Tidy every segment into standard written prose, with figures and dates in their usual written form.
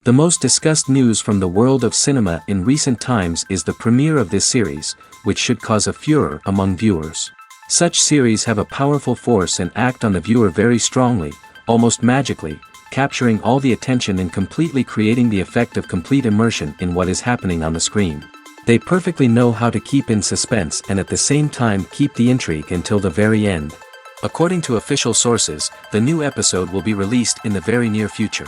The most discussed news from the world of cinema in recent times is the premiere of this series, which should cause a furor among viewers. Such series have a powerful force and act on the viewer very strongly, almost magically, capturing all the attention and completely creating the effect of complete immersion in what is happening on the screen. They perfectly know how to keep in suspense and at the same time keep the intrigue until the very end. According to official sources, the new episode will be released in the very near future.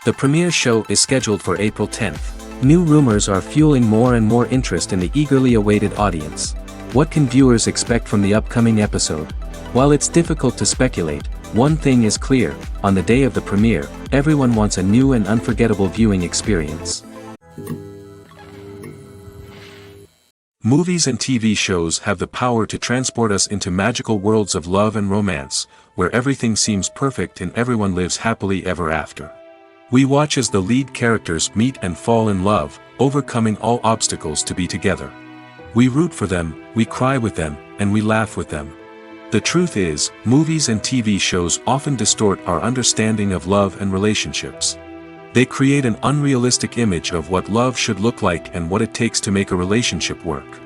The premiere show is scheduled for April 10th. New rumors are fueling more and more interest in the eagerly awaited audience. What can viewers expect from the upcoming episode? While it's difficult to speculate, one thing is clear: on the day of the premiere, everyone wants a new and unforgettable viewing experience. Movies and TV shows have the power to transport us into magical worlds of love and romance, where everything seems perfect and everyone lives happily ever after. We watch as the lead characters meet and fall in love, overcoming all obstacles to be together. We root for them, we cry with them, and we laugh with them. The truth is, movies and TV shows often distort our understanding of love and relationships. They create an unrealistic image of what love should look like and what it takes to make a relationship work.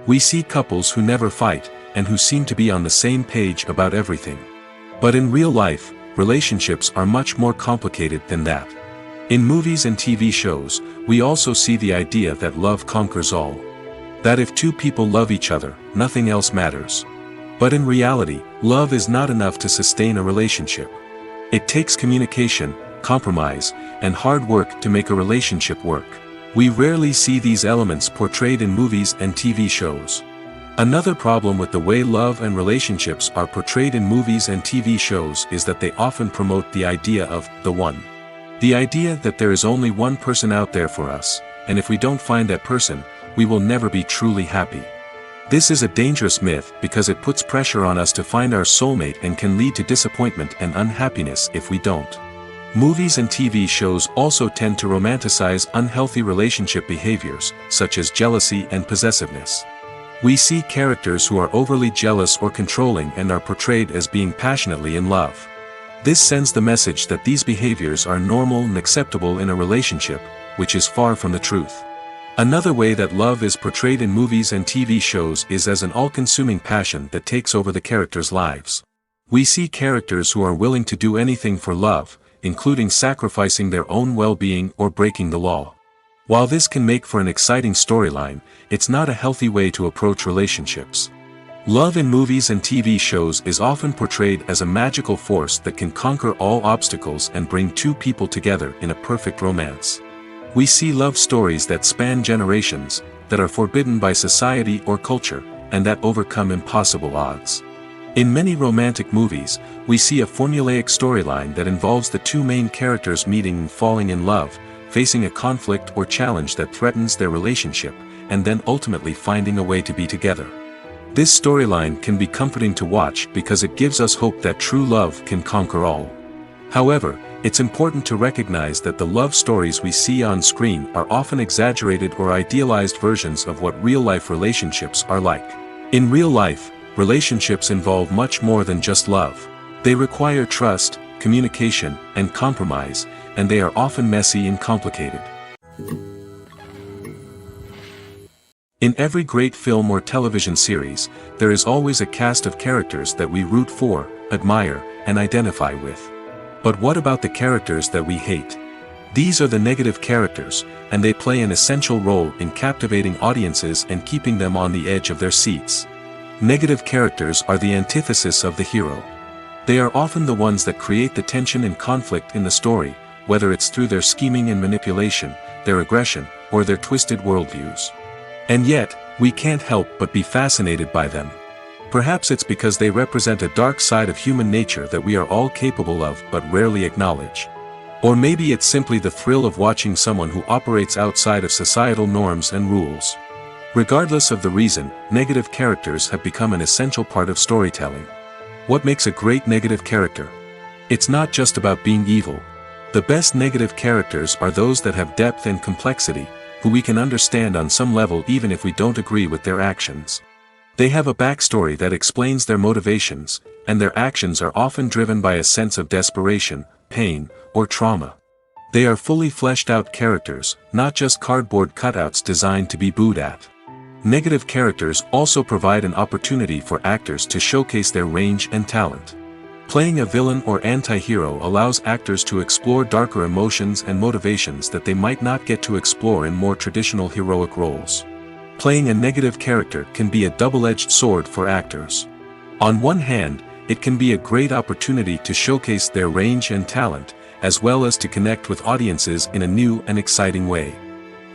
We see couples who never fight, and who seem to be on the same page about everything. But in real life, relationships are much more complicated than that. In movies and TV shows, we also see the idea that love conquers all. That if two people love each other, nothing else matters. But in reality, love is not enough to sustain a relationship. It takes communication, compromise, and hard work to make a relationship work. We rarely see these elements portrayed in movies and TV shows. Another problem with the way love and relationships are portrayed in movies and TV shows is that they often promote the idea of the one. The idea that there is only one person out there for us, and if we don't find that person, we will never be truly happy. This is a dangerous myth because it puts pressure on us to find our soulmate and can lead to disappointment and unhappiness if we don't. Movies and TV shows also tend to romanticize unhealthy relationship behaviors, such as jealousy and possessiveness. We see characters who are overly jealous or controlling and are portrayed as being passionately in love. This sends the message that these behaviors are normal and acceptable in a relationship, which is far from the truth. Another way that love is portrayed in movies and TV shows is as an all-consuming passion that takes over the characters' lives. We see characters who are willing to do anything for love, including sacrificing their own well-being or breaking the law. While this can make for an exciting storyline, it's not a healthy way to approach relationships. Love in movies and TV shows is often portrayed as a magical force that can conquer all obstacles and bring two people together in a perfect romance. We see love stories that span generations, that are forbidden by society or culture, and that overcome impossible odds. In many romantic movies, we see a formulaic storyline that involves the two main characters meeting and falling in love, facing a conflict or challenge that threatens their relationship, and then ultimately finding a way to be together. This storyline can be comforting to watch because it gives us hope that true love can conquer all. However, it's important to recognize that the love stories we see on screen are often exaggerated or idealized versions of what real-life relationships are like. In real life, relationships involve much more than just love. They require trust, communication, and compromise, and they are often messy and complicated. In every great film or television series, there is always a cast of characters that we root for, admire, and identify with. But what about the characters that we hate? These are the negative characters, and they play an essential role in captivating audiences and keeping them on the edge of their seats. Negative characters are the antithesis of the hero. They are often the ones that create the tension and conflict in the story, whether it's through their scheming and manipulation, their aggression, or their twisted worldviews. And yet, we can't help but be fascinated by them. Perhaps it's because they represent a dark side of human nature that we are all capable of but rarely acknowledge. Or maybe it's simply the thrill of watching someone who operates outside of societal norms and rules. Regardless of the reason, negative characters have become an essential part of storytelling. What makes a great negative character? It's not just about being evil. The best negative characters are those that have depth and complexity, who we can understand on some level even if we don't agree with their actions. They have a backstory that explains their motivations, and their actions are often driven by a sense of desperation, pain, or trauma. They are fully fleshed out characters, not just cardboard cutouts designed to be booed at. Negative characters also provide an opportunity for actors to showcase their range and talent. Playing a villain or anti-hero allows actors to explore darker emotions and motivations that they might not get to explore in more traditional heroic roles. Playing a negative character can be a double-edged sword for actors. On one hand, it can be a great opportunity to showcase their range and talent, as well as to connect with audiences in a new and exciting way.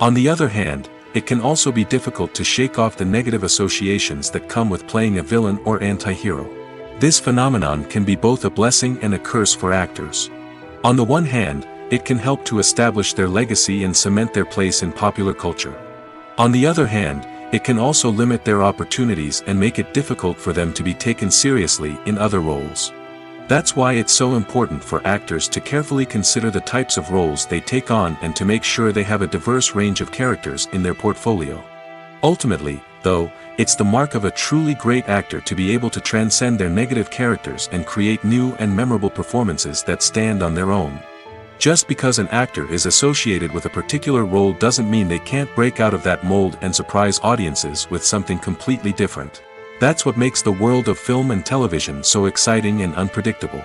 On the other hand, it can also be difficult to shake off the negative associations that come with playing a villain or anti-hero. This phenomenon can be both a blessing and a curse for actors. On the one hand, it can help to establish their legacy and cement their place in popular culture. On the other hand, it can also limit their opportunities and make it difficult for them to be taken seriously in other roles. That's why it's so important for actors to carefully consider the types of roles they take on and to make sure they have a diverse range of characters in their portfolio. Ultimately, though, it's the mark of a truly great actor to be able to transcend their negative characters and create new and memorable performances that stand on their own. Just because an actor is associated with a particular role doesn't mean they can't break out of that mold and surprise audiences with something completely different. That's what makes the world of film and television so exciting and unpredictable.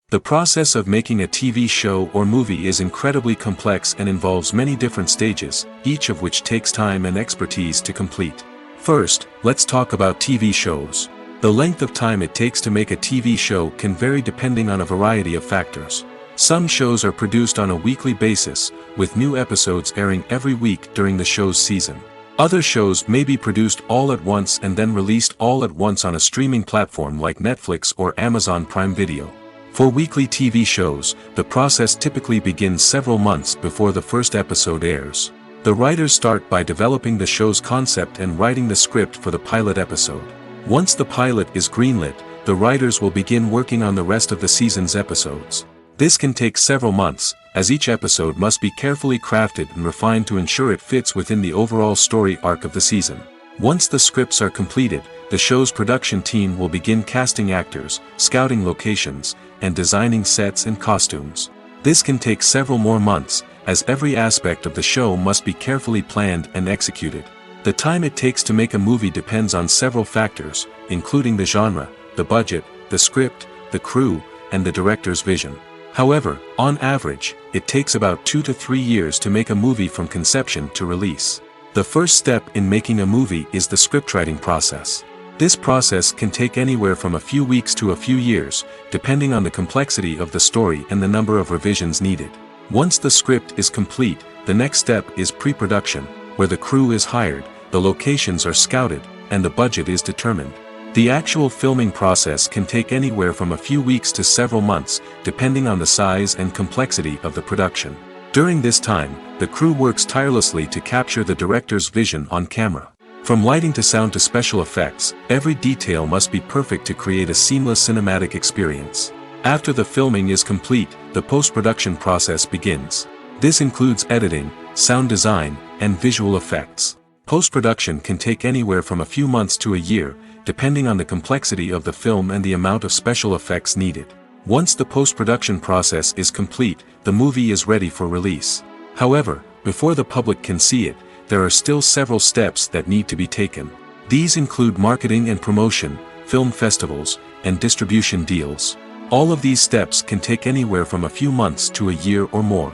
The process of making a TV show or movie is incredibly complex and involves many different stages, each of which takes time and expertise to complete. First, let's talk about TV shows. The length of time it takes to make a TV show can vary depending on a variety of factors. Some shows are produced on a weekly basis, with new episodes airing every week during the show's season. Other shows may be produced all at once and then released all at once on a streaming platform like Netflix or Amazon Prime Video. For weekly TV shows, the process typically begins several months before the first episode airs. The writers start by developing the show's concept and writing the script for the pilot episode. Once the pilot is greenlit, the writers will begin working on the rest of the season's episodes. This can take several months, as each episode must be carefully crafted and refined to ensure it fits within the overall story arc of the season. Once the scripts are completed, the show's production team will begin casting actors, scouting locations, and designing sets and costumes. This can take several more months, as every aspect of the show must be carefully planned and executed. The time it takes to make a movie depends on several factors, including the genre, the budget, the script, the crew, and the director's vision. However, on average, it takes about 2 to 3 years to make a movie from conception to release. The first step in making a movie is the scriptwriting process. This process can take anywhere from a few weeks to a few years, depending on the complexity of the story and the number of revisions needed. Once the script is complete, the next step is pre-production, where the crew is hired, the locations are scouted, and the budget is determined. The actual filming process can take anywhere from a few weeks to several months, depending on the size and complexity of the production. During this time, the crew works tirelessly to capture the director's vision on camera. From lighting to sound to special effects, every detail must be perfect to create a seamless cinematic experience. After the filming is complete, the post-production process begins. This includes editing, sound design, and visual effects. Post-production can take anywhere from a few months to a year, depending on the complexity of the film and the amount of special effects needed. Once the post-production process is complete, the movie is ready for release. However, before the public can see it, there are still several steps that need to be taken. These include marketing and promotion, film festivals, and distribution deals. All of these steps can take anywhere from a few months to a year or more.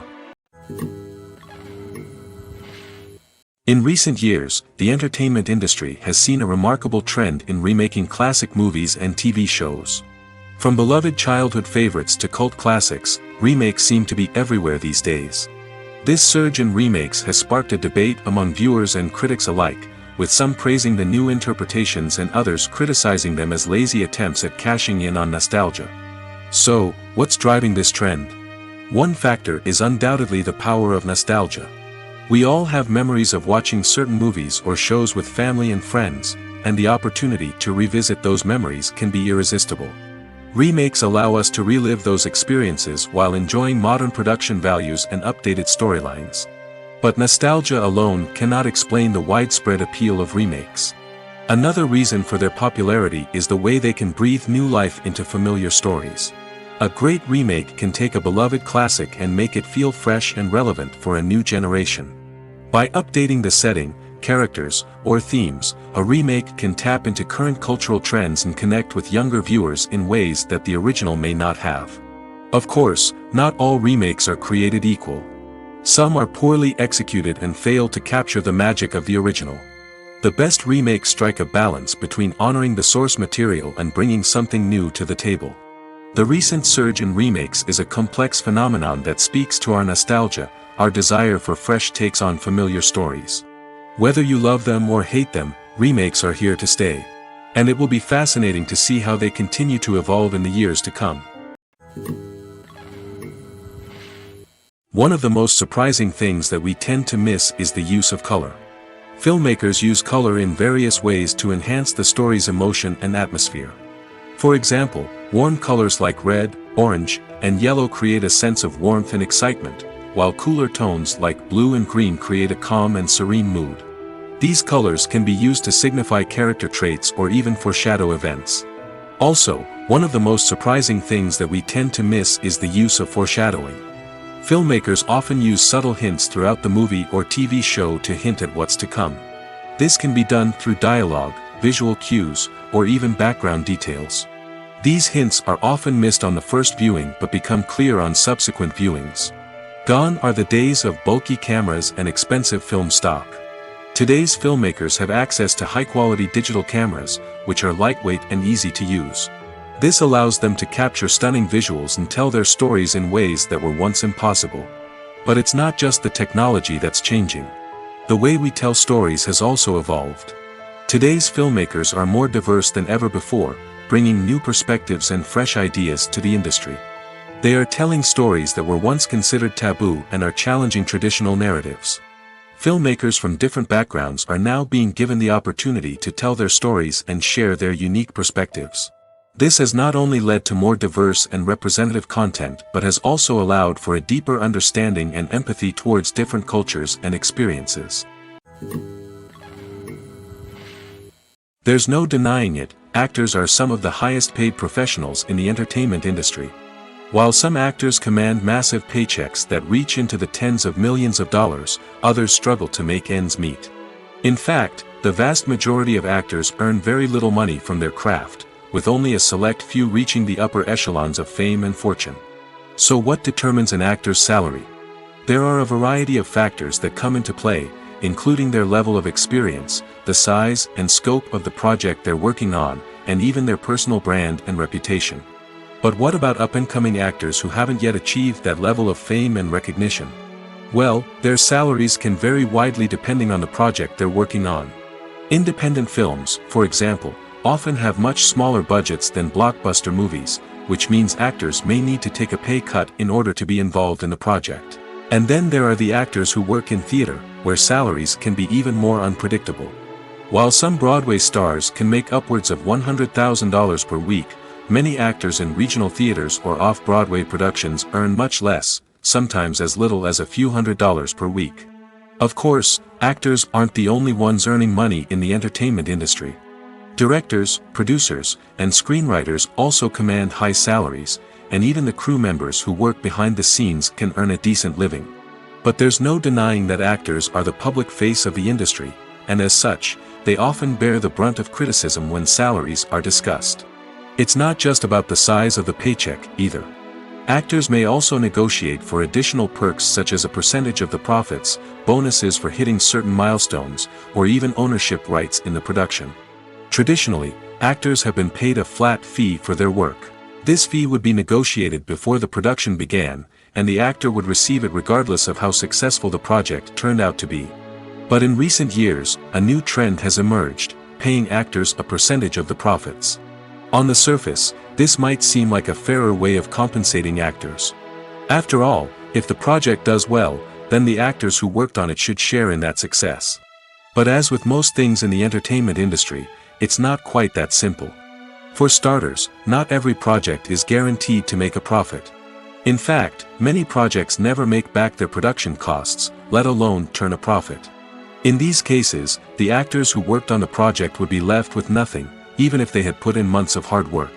In recent years, the entertainment industry has seen a remarkable trend in remaking classic movies and TV shows. From beloved childhood favorites to cult classics, remakes seem to be everywhere these days. This surge in remakes has sparked a debate among viewers and critics alike, with some praising the new interpretations and others criticizing them as lazy attempts at cashing in on nostalgia. So, what's driving this trend? One factor is undoubtedly the power of nostalgia. We all have memories of watching certain movies or shows with family and friends, and the opportunity to revisit those memories can be irresistible. Remakes allow us to relive those experiences while enjoying modern production values and updated storylines. But nostalgia alone cannot explain the widespread appeal of remakes. Another reason for their popularity is the way they can breathe new life into familiar stories. A great remake can take a beloved classic and make it feel fresh and relevant for a new generation. By updating the setting, characters, or themes, a remake can tap into current cultural trends and connect with younger viewers in ways that the original may not have. Of course, not all remakes are created equal. Some are poorly executed and fail to capture the magic of the original. The best remakes strike a balance between honoring the source material and bringing something new to the table. The recent surge in remakes is a complex phenomenon that speaks to our nostalgia, our desire for fresh takes on familiar stories. Whether you love them or hate them, remakes are here to stay. And it will be fascinating to see how they continue to evolve in the years to come. One of the most surprising things that we tend to miss is the use of color. Filmmakers use color in various ways to enhance the story's emotion and atmosphere. For example, warm colors like red, orange, and yellow create a sense of warmth and excitement, while cooler tones like blue and green create a calm and serene mood. These colors can be used to signify character traits or even foreshadow events. Also, one of the most surprising things that we tend to miss is the use of foreshadowing. Filmmakers often use subtle hints throughout the movie or TV show to hint at what's to come. This can be done through dialogue, visual cues, or even background details. These hints are often missed on the first viewing but become clear on subsequent viewings. Gone are the days of bulky cameras and expensive film stock. Today's filmmakers have access to high-quality digital cameras, which are lightweight and easy to use. This allows them to capture stunning visuals and tell their stories in ways that were once impossible. But it's not just the technology that's changing. The way we tell stories has also evolved. Today's filmmakers are more diverse than ever before, bringing new perspectives and fresh ideas to the industry. They are telling stories that were once considered taboo and are challenging traditional narratives. Filmmakers from different backgrounds are now being given the opportunity to tell their stories and share their unique perspectives. This has not only led to more diverse and representative content but has also allowed for a deeper understanding and empathy towards different cultures and experiences. There's no denying it, actors are some of the highest paid professionals in the entertainment industry. While some actors command massive paychecks that reach into the tens of millions of dollars, others struggle to make ends meet. In fact, the vast majority of actors earn very little money from their craft, with only a select few reaching the upper echelons of fame and fortune. So what determines an actor's salary? There are a variety of factors that come into play, including their level of experience, the size and scope of the project they're working on, and even their personal brand and reputation. But what about up-and-coming actors who haven't yet achieved that level of fame and recognition? Well, their salaries can vary widely depending on the project they're working on. Independent films, for example, often have much smaller budgets than blockbuster movies, which means actors may need to take a pay cut in order to be involved in the project. And then there are the actors who work in theater, where salaries can be even more unpredictable. While some Broadway stars can make upwards of $100,000 per week, many actors in regional theaters or off-Broadway productions earn much less, sometimes as little as a few $100s per week. Of course, actors aren't the only ones earning money in the entertainment industry. Directors, producers, and screenwriters also command high salaries, and even the crew members who work behind the scenes can earn a decent living. But there's no denying that actors are the public face of the industry, and as such, they often bear the brunt of criticism when salaries are discussed. It's not just about the size of the paycheck, either. Actors may also negotiate for additional perks such as a percentage of the profits, bonuses for hitting certain milestones, or even ownership rights in the production. Traditionally, actors have been paid a flat fee for their work. This fee would be negotiated before the production began, and the actor would receive it regardless of how successful the project turned out to be. But in recent years, a new trend has emerged, paying actors a percentage of the profits. On the surface, this might seem like a fairer way of compensating actors. After all, if the project does well, then the actors who worked on it should share in that success. But as with most things in the entertainment industry, it's not quite that simple. For starters, not every project is guaranteed to make a profit. In fact, many projects never make back their production costs, let alone turn a profit. In these cases, the actors who worked on the project would be left with nothing, even if they had put in months of hard work.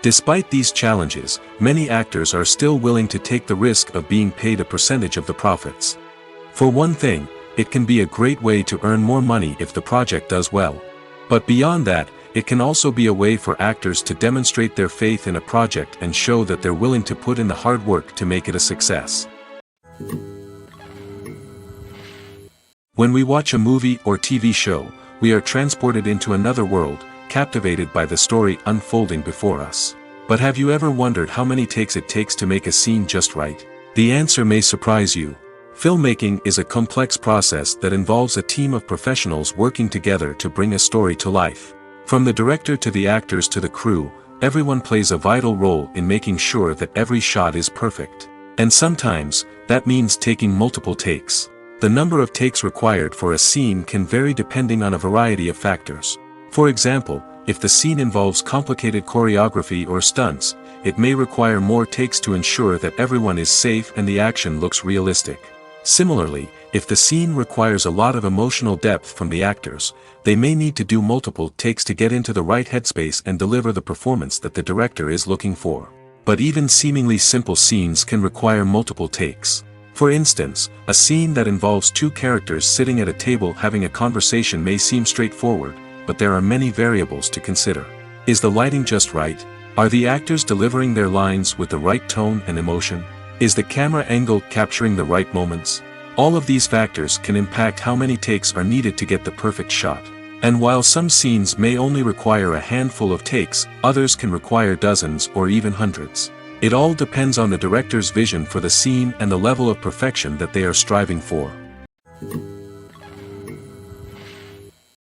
Despite these challenges, many actors are still willing to take the risk of being paid a percentage of the profits. For one thing, it can be a great way to earn more money if the project does well. But beyond that, it can also be a way for actors to demonstrate their faith in a project and show that they're willing to put in the hard work to make it a success. When we watch a movie or TV show, we are transported into another world, captivated by the story unfolding before us. But have you ever wondered how many takes it takes to make a scene just right? The answer may surprise you. Filmmaking is a complex process that involves a team of professionals working together to bring a story to life. From the director to the actors to the crew, everyone plays a vital role in making sure that every shot is perfect. And sometimes, that means taking multiple takes. The number of takes required for a scene can vary depending on a variety of factors. For example, if the scene involves complicated choreography or stunts, it may require more takes to ensure that everyone is safe and the action looks realistic. Similarly, if the scene requires a lot of emotional depth from the actors, they may need to do multiple takes to get into the right headspace and deliver the performance that the director is looking for. But even seemingly simple scenes can require multiple takes. For instance, a scene that involves two characters sitting at a table having a conversation may seem straightforward, but there are many variables to consider. Is the lighting just right? Are the actors delivering their lines with the right tone and emotion? Is the camera angle capturing the right moments? All of these factors can impact how many takes are needed to get the perfect shot. And while some scenes may only require a handful of takes, others can require dozens or even hundreds. It all depends on the director's vision for the scene and the level of perfection that they are striving for.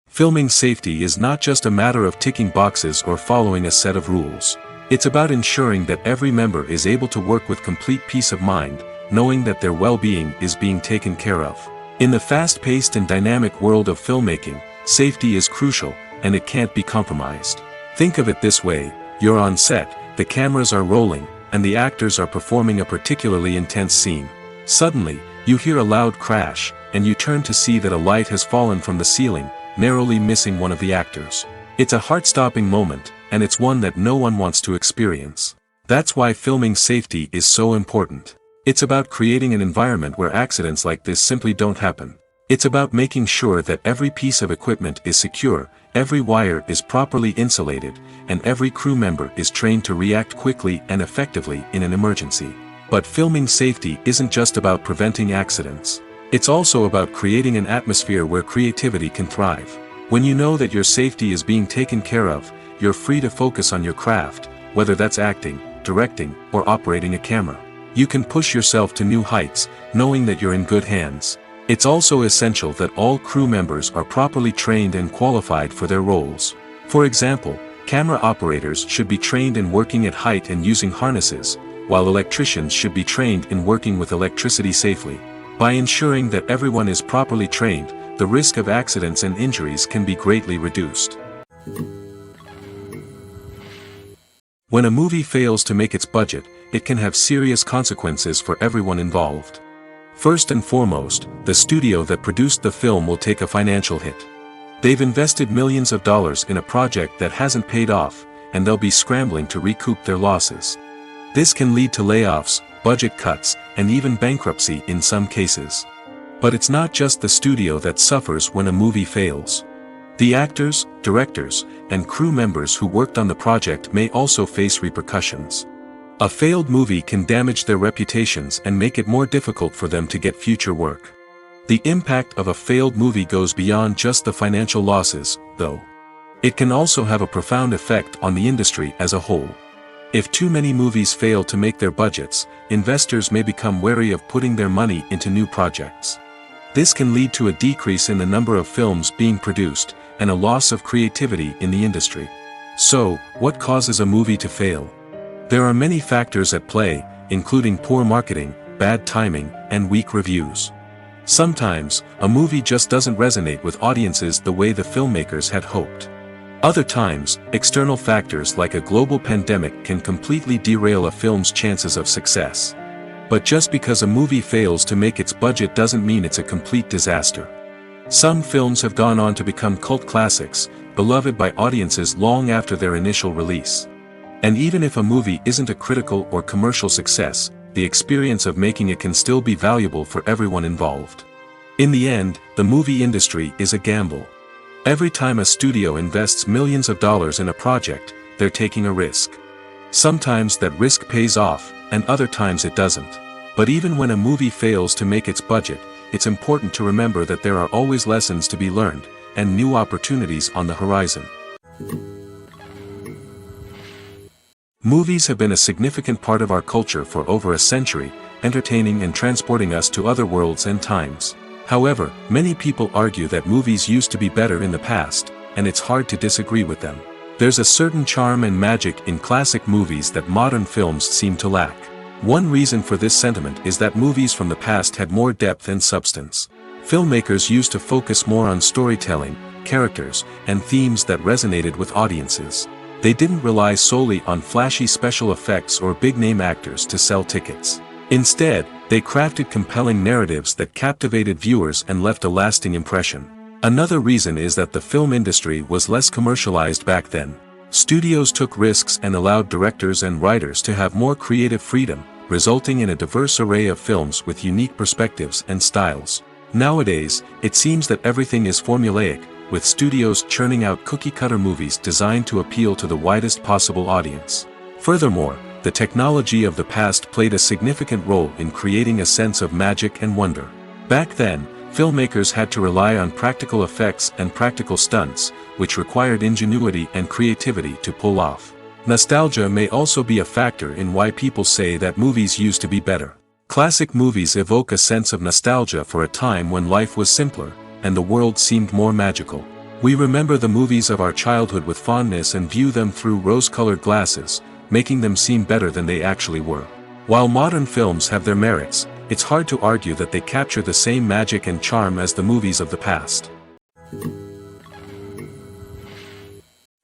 Filming safety is not just a matter of ticking boxes or following a set of rules. It's about ensuring that every member is able to work with complete peace of mind, knowing that their well-being is being taken care of. In the fast-paced and dynamic world of filmmaking, safety is crucial, and it can't be compromised. Think of it this way: you're on set, the cameras are rolling, and the actors are performing a particularly intense scene. Suddenly, you hear a loud crash, and you turn to see that a light has fallen from the ceiling, narrowly missing one of the actors. It's a heart-stopping moment, and it's one that no one wants to experience. That's why filming safety is so important. It's about creating an environment where accidents like this simply don't happen. It's about making sure that every piece of equipment is secure, every wire is properly insulated, and every crew member is trained to react quickly and effectively in an emergency. But filming safety isn't just about preventing accidents. It's also about creating an atmosphere where creativity can thrive. When you know that your safety is being taken care of, you're free to focus on your craft, whether that's acting, directing, or operating a camera. You can push yourself to new heights, knowing that you're in good hands. It's also essential that all crew members are properly trained and qualified for their roles. For example, camera operators should be trained in working at height and using harnesses, while electricians should be trained in working with electricity safely. By ensuring that everyone is properly trained, the risk of accidents and injuries can be greatly reduced. When a movie fails to make its budget, it can have serious consequences for everyone involved. First and foremost, the studio that produced the film will take a financial hit. They've invested millions of dollars in a project that hasn't paid off, and they'll be scrambling to recoup their losses. This can lead to layoffs, budget cuts, and even bankruptcy in some cases. But it's not just the studio that suffers when a movie fails. The actors, directors, and crew members who worked on the project may also face repercussions. A failed movie can damage their reputations and make it more difficult for them to get future work. The impact of a failed movie goes beyond just the financial losses, though. It can also have a profound effect on the industry as a whole. If too many movies fail to make their budgets, investors may become wary of putting their money into new projects. This can lead to a decrease in the number of films being produced, and a loss of creativity in the industry. So, what causes a movie to fail? There are many factors at play, including poor marketing, bad timing, and weak reviews. Sometimes, a movie just doesn't resonate with audiences the way the filmmakers had hoped. Other times, external factors like a global pandemic can completely derail a film's chances of success. But just because a movie fails to make its budget doesn't mean it's a complete disaster. Some films have gone on to become cult classics, beloved by audiences long after their initial release. And even if a movie isn't a critical or commercial success, the experience of making it can still be valuable for everyone involved. In the end, the movie industry is a gamble. Every time a studio invests millions of dollars in a project, they're taking a risk. Sometimes that risk pays off, and other times it doesn't. But even when a movie fails to make its budget, it's important to remember that there are always lessons to be learned, and new opportunities on the horizon. Movies have been a significant part of our culture for over a century, entertaining and transporting us to other worlds and times. However, many people argue that movies used to be better in the past, and it's hard to disagree with them. There's a certain charm and magic in classic movies that modern films seem to lack. One reason for this sentiment is that movies from the past had more depth and substance. Filmmakers used to focus more on storytelling, characters, and themes that resonated with audiences. They didn't rely solely on flashy special effects or big-name actors to sell tickets. Instead, they crafted compelling narratives that captivated viewers and left a lasting impression. Another reason is that the film industry was less commercialized back then. Studios took risks and allowed directors and writers to have more creative freedom, resulting in a diverse array of films with unique perspectives and styles. Nowadays, it seems that everything is formulaic, with studios churning out cookie-cutter movies designed to appeal to the widest possible audience. Furthermore, the technology of the past played a significant role in creating a sense of magic and wonder. Back then, filmmakers had to rely on practical effects and practical stunts, which required ingenuity and creativity to pull off. Nostalgia may also be a factor in why people say that movies used to be better. Classic movies evoke a sense of nostalgia for a time when life was simpler, and the world seemed more magical. We remember the movies of our childhood with fondness and view them through rose-colored glasses, making them seem better than they actually were. While modern films have their merits, it's hard to argue that they capture the same magic and charm as the movies of the past.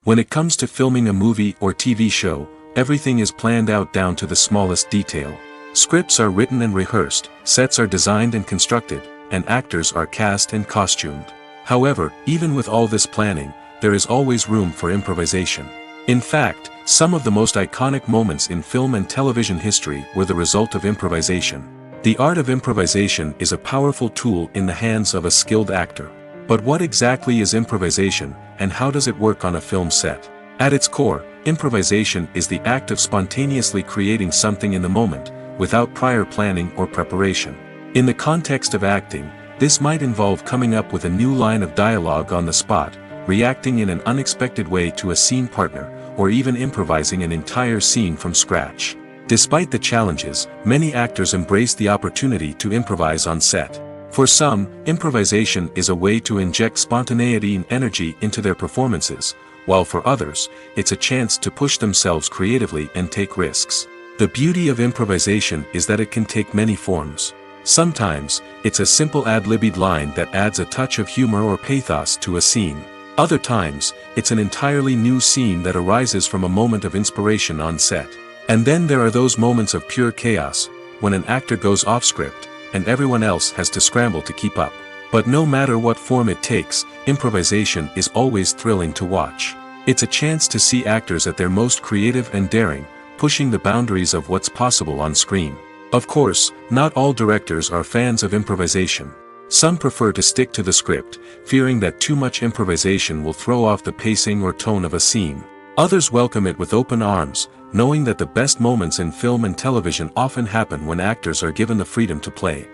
When it comes to filming a movie or TV show, everything is planned out down to the smallest detail. Scripts are written and rehearsed, sets are designed and constructed, and actors are cast and costumed. However, even with all this planning, there is always room for improvisation. In fact, some of the most iconic moments in film and television history were the result of improvisation. The art of improvisation is a powerful tool in the hands of a skilled actor. But what exactly is improvisation, and how does it work on a film set? At its core, improvisation is the act of spontaneously creating something in the moment, without prior planning or preparation. In the context of acting, this might involve coming up with a new line of dialogue on the spot, reacting in an unexpected way to a scene partner, or even improvising an entire scene from scratch. Despite the challenges, many actors embrace the opportunity to improvise on set. For some, improvisation is a way to inject spontaneity and energy into their performances, while for others, it's a chance to push themselves creatively and take risks. The beauty of improvisation is that it can take many forms. Sometimes, it's a simple ad-libbed line that adds a touch of humor or pathos to a scene. Other times, it's an entirely new scene that arises from a moment of inspiration on set. And then there are those moments of pure chaos, when an actor goes off script, and everyone else has to scramble to keep up. But no matter what form it takes, improvisation is always thrilling to watch. It's a chance to see actors at their most creative and daring, pushing the boundaries of what's possible on screen. Of course, not all directors are fans of improvisation. Some prefer to stick to the script, fearing that too much improvisation will throw off the pacing or tone of a scene. Others welcome it with open arms, knowing that the best moments in film and television often happen when actors are given the freedom to play.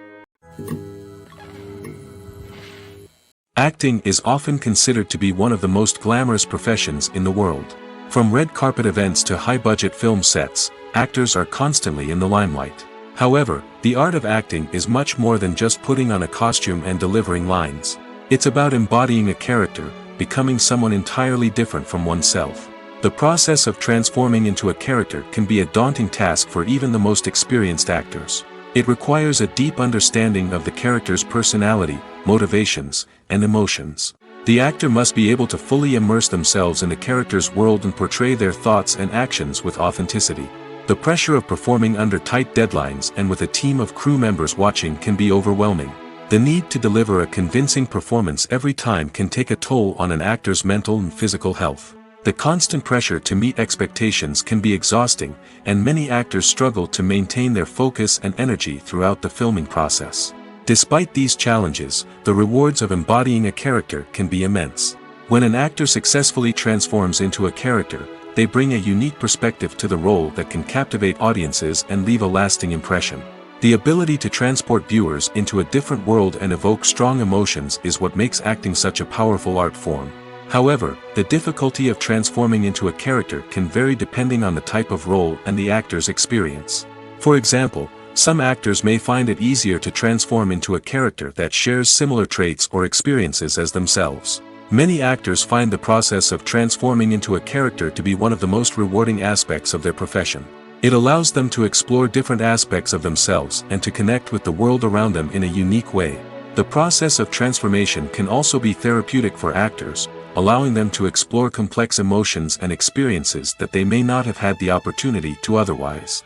Acting is often considered to be one of the most glamorous professions in the world. From red carpet events to high-budget film sets, actors are constantly in the limelight. However, the art of acting is much more than just putting on a costume and delivering lines. It's about embodying a character, becoming someone entirely different from oneself. The process of transforming into a character can be a daunting task for even the most experienced actors. It requires a deep understanding of the character's personality, motivations, and emotions. The actor must be able to fully immerse themselves in the character's world and portray their thoughts and actions with authenticity. The pressure of performing under tight deadlines and with a team of crew members watching can be overwhelming. The need to deliver a convincing performance every time can take a toll on an actor's mental and physical health. The constant pressure to meet expectations can be exhausting, and many actors struggle to maintain their focus and energy throughout the filming process. Despite these challenges, the rewards of embodying a character can be immense. When an actor successfully transforms into a character, they bring a unique perspective to the role that can captivate audiences and leave a lasting impression. The ability to transport viewers into a different world and evoke strong emotions is what makes acting such a powerful art form. However, the difficulty of transforming into a character can vary depending on the type of role and the actor's experience. For example, some actors may find it easier to transform into a character that shares similar traits or experiences as themselves. Many actors find the process of transforming into a character to be one of the most rewarding aspects of their profession. It allows them to explore different aspects of themselves and to connect with the world around them in a unique way. The process of transformation can also be therapeutic for actors, allowing them to explore complex emotions and experiences that they may not have had the opportunity to otherwise.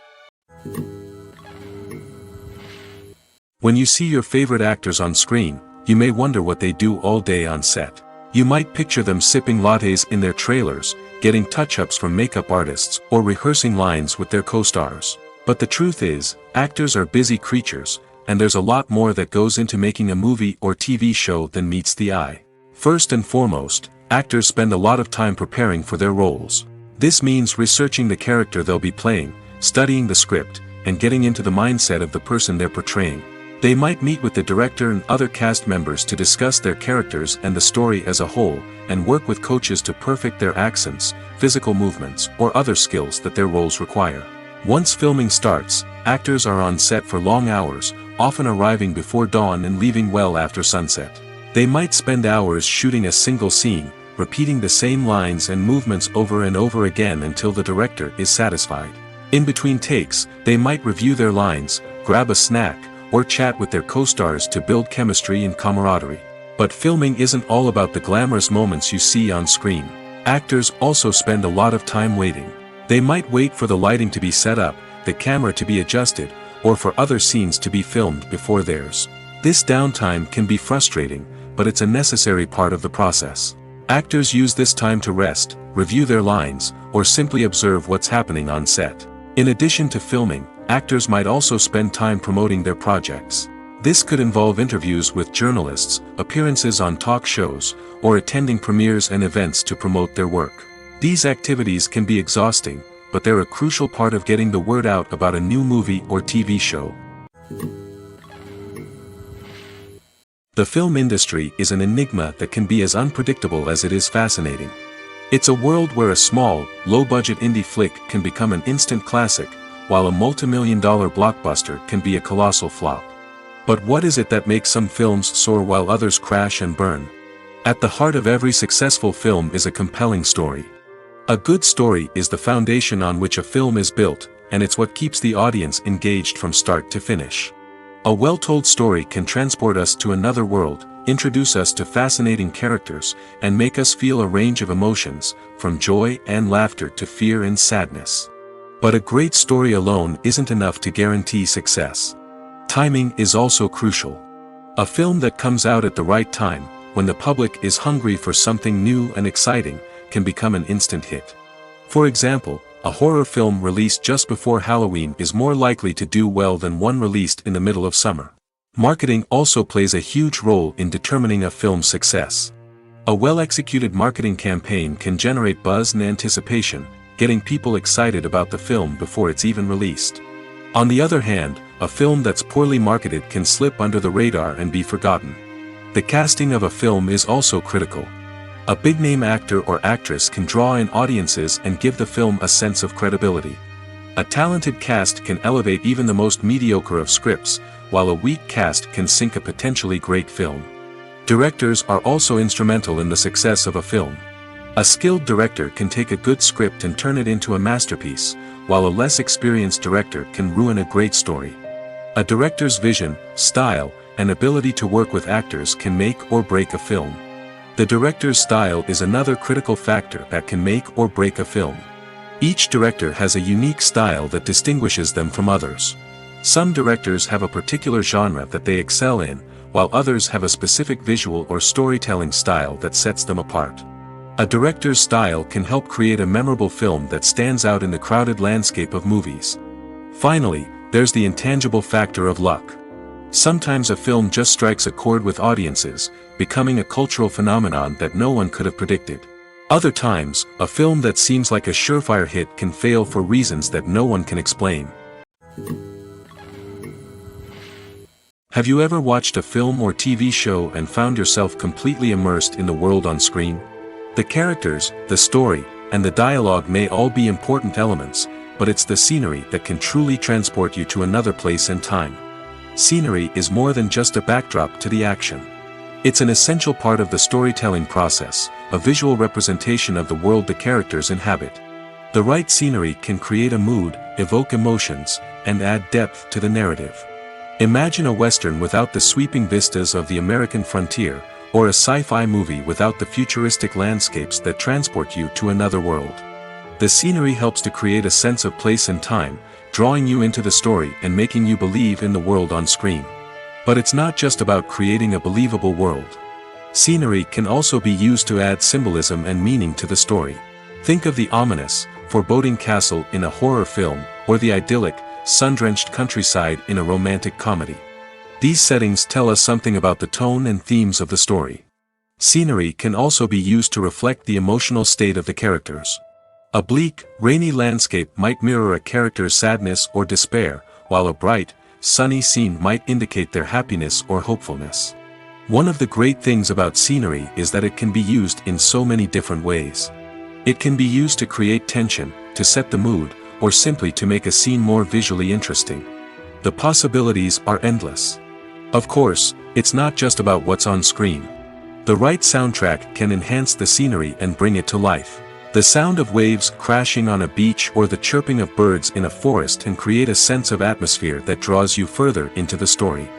When you see your favorite actors on screen, you may wonder what they do all day on set. You might picture them sipping lattes in their trailers, getting touch-ups from makeup artists, or rehearsing lines with their co-stars. But the truth is, actors are busy creatures, and there's a lot more that goes into making a movie or TV show than meets the eye. First and foremost, actors spend a lot of time preparing for their roles. This means researching the character they'll be playing, studying the script, and getting into the mindset of the person they're portraying. They might meet with the director and other cast members to discuss their characters and the story as a whole, and work with coaches to perfect their accents, physical movements, or other skills that their roles require. Once filming starts, actors are on set for long hours, often arriving before dawn and leaving well after sunset. They might spend hours shooting a single scene, repeating the same lines and movements over and over again until the director is satisfied. In between takes, they might review their lines, grab a snack, or chat with their co-stars to build chemistry and camaraderie. But filming isn't all about the glamorous moments you see on screen. Actors also spend a lot of time waiting. They might wait for the lighting to be set up, the camera to be adjusted, or for other scenes to be filmed before theirs. This downtime can be frustrating, but it's a necessary part of the process. Actors use this time to rest, review their lines, or simply observe what's happening on set. In addition to filming, actors might also spend time promoting their projects. This could involve interviews with journalists, appearances on talk shows, or attending premieres and events to promote their work. These activities can be exhausting, but they're a crucial part of getting the word out about a new movie or TV show. The film industry is an enigma that can be as unpredictable as it is fascinating. It's a world where a small, low-budget indie flick can become an instant classic, while a multi-million-dollar blockbuster can be a colossal flop. But what is it that makes some films soar while others crash and burn? At the heart of every successful film is a compelling story. A good story is the foundation on which a film is built, and it's what keeps the audience engaged from start to finish. A well-told story can transport us to another world, introduce us to fascinating characters, and make us feel a range of emotions, from joy and laughter to fear and sadness. But a great story alone isn't enough to guarantee success. Timing is also crucial. A film that comes out at the right time, when the public is hungry for something new and exciting, can become an instant hit. For example, a horror film released just before Halloween is more likely to do well than one released in the middle of summer. Marketing also plays a huge role in determining a film's success. A well-executed marketing campaign can generate buzz and anticipation, getting people excited about the film before it's even released. On the other hand, a film that's poorly marketed can slip under the radar and be forgotten. The casting of a film is also critical. A big-name actor or actress can draw in audiences and give the film a sense of credibility. A talented cast can elevate even the most mediocre of scripts, while a weak cast can sink a potentially great film. Directors are also instrumental in the success of a film. A skilled director can take a good script and turn it into a masterpiece, while a less experienced director can ruin a great story. A director's vision, style, and ability to work with actors can make or break a film. The director's style is another critical factor that can make or break a film. Each director has a unique style that distinguishes them from others. Some directors have a particular genre that they excel in, while others have a specific visual or storytelling style that sets them apart. A director's style can help create a memorable film that stands out in the crowded landscape of movies. Finally, there's the intangible factor of luck. Sometimes a film just strikes a chord with audiences, becoming a cultural phenomenon that no one could have predicted. Other times, a film that seems like a surefire hit can fail for reasons that no one can explain. Have you ever watched a film or TV show and found yourself completely immersed in the world on screen? The characters, the story, and the dialogue may all be important elements, but it's the scenery that can truly transport you to another place and time. Scenery is more than just a backdrop to the action. It's an essential part of the storytelling process, a visual representation of the world the characters inhabit. The right scenery can create a mood, evoke emotions, and add depth to the narrative. Imagine a Western without the sweeping vistas of the American frontier, or a sci-fi movie without the futuristic landscapes that transport you to another world. The scenery helps to create a sense of place and time, drawing you into the story and making you believe in the world on screen. But it's not just about creating a believable world. Scenery can also be used to add symbolism and meaning to the story. Think of the ominous, foreboding castle in a horror film, or the idyllic, sun-drenched countryside in a romantic comedy. These settings tell us something about the tone and themes of the story. Scenery can also be used to reflect the emotional state of the characters. A bleak, rainy landscape might mirror a character's sadness or despair, while a bright, sunny scene might indicate their happiness or hopefulness. One of the great things about scenery is that it can be used in so many different ways. It can be used to create tension, to set the mood, or simply to make a scene more visually interesting. The possibilities are endless. Of course, it's not just about what's on screen. The right soundtrack can enhance the scenery and bring it to life. The sound of waves crashing on a beach or the chirping of birds in a forest can create a sense of atmosphere that draws you further into the story.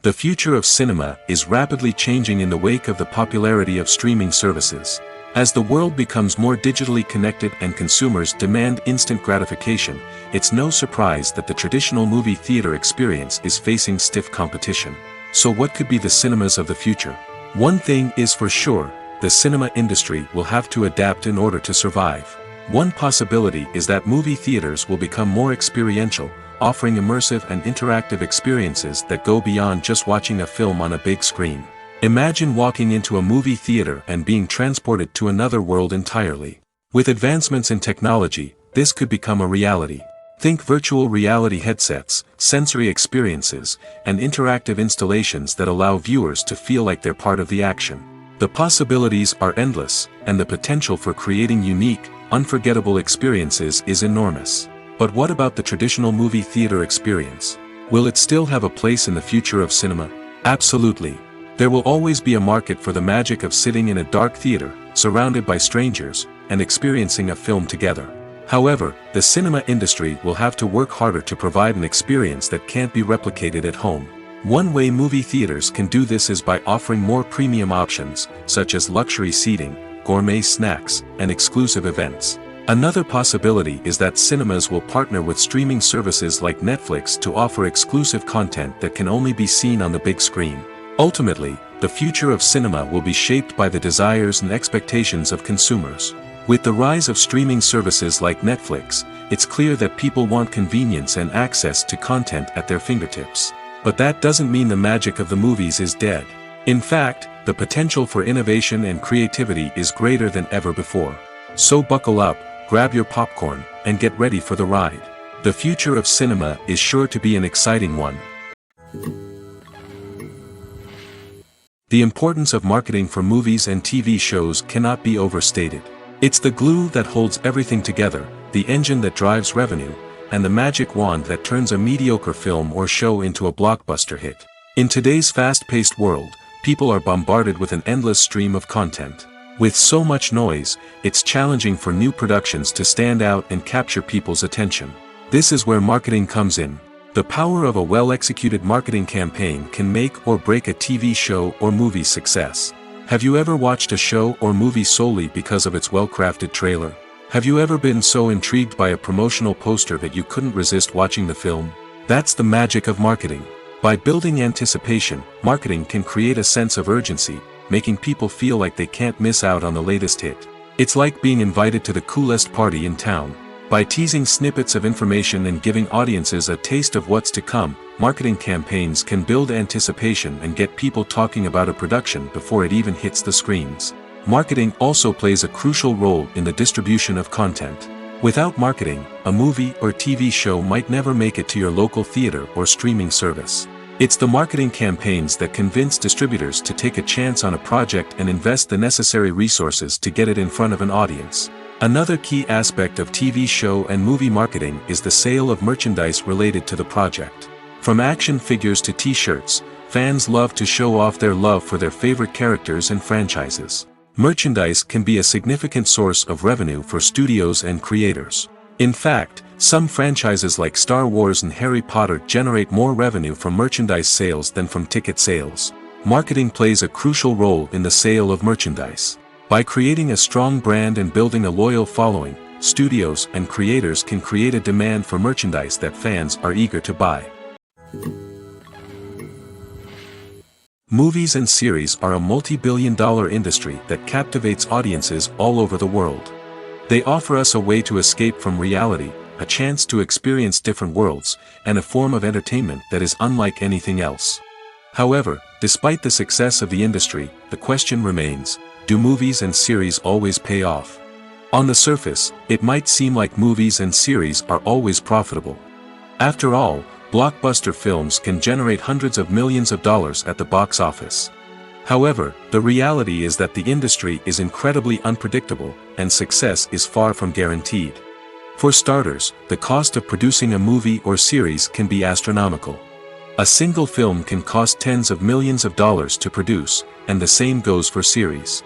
The future of cinema is rapidly changing in the wake of the popularity of streaming services. As the world becomes more digitally connected and consumers demand instant gratification, it's no surprise that the traditional movie theater experience is facing stiff competition. So what could be the cinemas of the future? One thing is for sure, the cinema industry will have to adapt in order to survive. One possibility is that movie theaters will become more experiential, offering immersive and interactive experiences that go beyond just watching a film on a big screen. Imagine walking into a movie theater and being transported to another world entirely. With advancements in technology, this could become a reality. Think virtual reality headsets, sensory experiences, and interactive installations that allow viewers to feel like they're part of the action. The possibilities are endless, and the potential for creating unique, unforgettable experiences is enormous. But what about the traditional movie theater experience? Will it still have a place in the future of cinema? Absolutely. There will always be a market for the magic of sitting in a dark theater, surrounded by strangers, and experiencing a film together. However, the cinema industry will have to work harder to provide an experience that can't be replicated at home. One way movie theaters can do this is by offering more premium options, such as luxury seating, gourmet snacks, and exclusive events. Another possibility is that cinemas will partner with streaming services like Netflix to offer exclusive content that can only be seen on the big screen. Ultimately, the future of cinema will be shaped by the desires and expectations of consumers. With the rise of streaming services like Netflix, it's clear that people want convenience and access to content at their fingertips. But that doesn't mean the magic of the movies is dead. In fact, the potential for innovation and creativity is greater than ever before. So buckle up, grab your popcorn, and get ready for the ride. The future of cinema is sure to be an exciting one. The importance of marketing for movies and TV shows cannot be overstated. It's the glue that holds everything together, the engine that drives revenue, and the magic wand that turns a mediocre film or show into a blockbuster hit. In today's fast-paced world, people are bombarded with an endless stream of content. With so much noise, it's challenging for new productions to stand out and capture people's attention. This is where marketing comes in. The power of a well-executed marketing campaign can make or break a TV show or movie's success. Have you ever watched a show or movie solely because of its well-crafted trailer? Have you ever been so intrigued by a promotional poster that you couldn't resist watching the film? That's the magic of marketing. By building anticipation, marketing can create a sense of urgency, making people feel like they can't miss out on the latest hit. It's like being invited to the coolest party in town. By teasing snippets of information and giving audiences a taste of what's to come, marketing campaigns can build anticipation and get people talking about a production before it even hits the screens. Marketing also plays a crucial role in the distribution of content. Without marketing, a movie or TV show might never make it to your local theater or streaming service. It's the marketing campaigns that convince distributors to take a chance on a project and invest the necessary resources to get it in front of an audience. Another key aspect of TV show and movie marketing is the sale of merchandise related to the project. From action figures to t-shirts, fans love to show off their love for their favorite characters and franchises. Merchandise can be a significant source of revenue for studios and creators. In fact, some franchises like Star Wars and Harry Potter generate more revenue from merchandise sales than from ticket sales. Marketing plays a crucial role in the sale of merchandise. By creating a strong brand and building a loyal following, studios and creators can create a demand for merchandise that fans are eager to buy. Movies and series are a multi-billion-dollar industry that captivates audiences all over the world. They offer us a way to escape from reality, a chance to experience different worlds, and a form of entertainment that is unlike anything else. However, despite the success of the industry, the question remains, do movies and series always pay off? On the surface, it might seem like movies and series are always profitable. After all, blockbuster films can generate hundreds of millions of dollars at the box office. However, the reality is that the industry is incredibly unpredictable, and success is far from guaranteed. For starters, the cost of producing a movie or series can be astronomical. A single film can cost tens of millions of dollars to produce, and the same goes for series.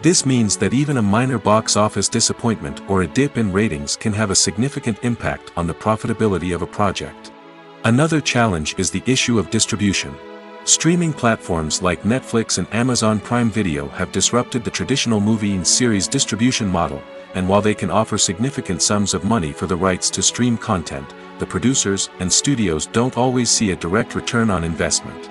This means that even a minor box office disappointment or a dip in ratings can have a significant impact on the profitability of a project. Another challenge is the issue of distribution. Streaming platforms like Netflix and Amazon Prime Video have disrupted the traditional movie and series distribution model, and while they can offer significant sums of money for the rights to stream content, the producers and studios don't always see a direct return on investment.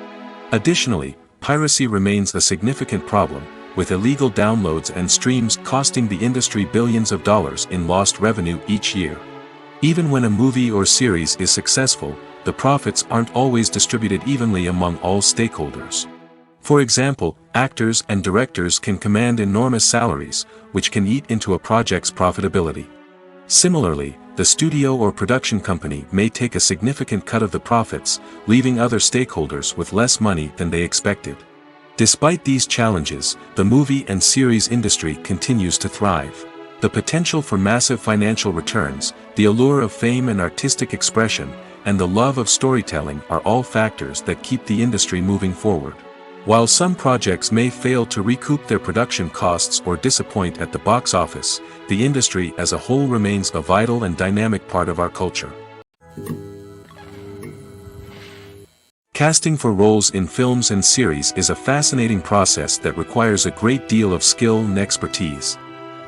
Additionally, piracy remains a significant problem, with illegal downloads and streams costing the industry billions of dollars in lost revenue each year. Even when a movie or series is successful, the profits aren't always distributed evenly among all stakeholders. For example, actors and directors can command enormous salaries, which can eat into a project's profitability. Similarly, the studio or production company may take a significant cut of the profits, leaving other stakeholders with less money than they expected. Despite these challenges, the movie and series industry continues to thrive. The potential for massive financial returns, the allure of fame and artistic expression, and the love of storytelling are all factors that keep the industry moving forward. While some projects may fail to recoup their production costs or disappoint at the box office, the industry as a whole remains a vital and dynamic part of our culture. Casting for roles in films and series is a fascinating process that requires a great deal of skill and expertise.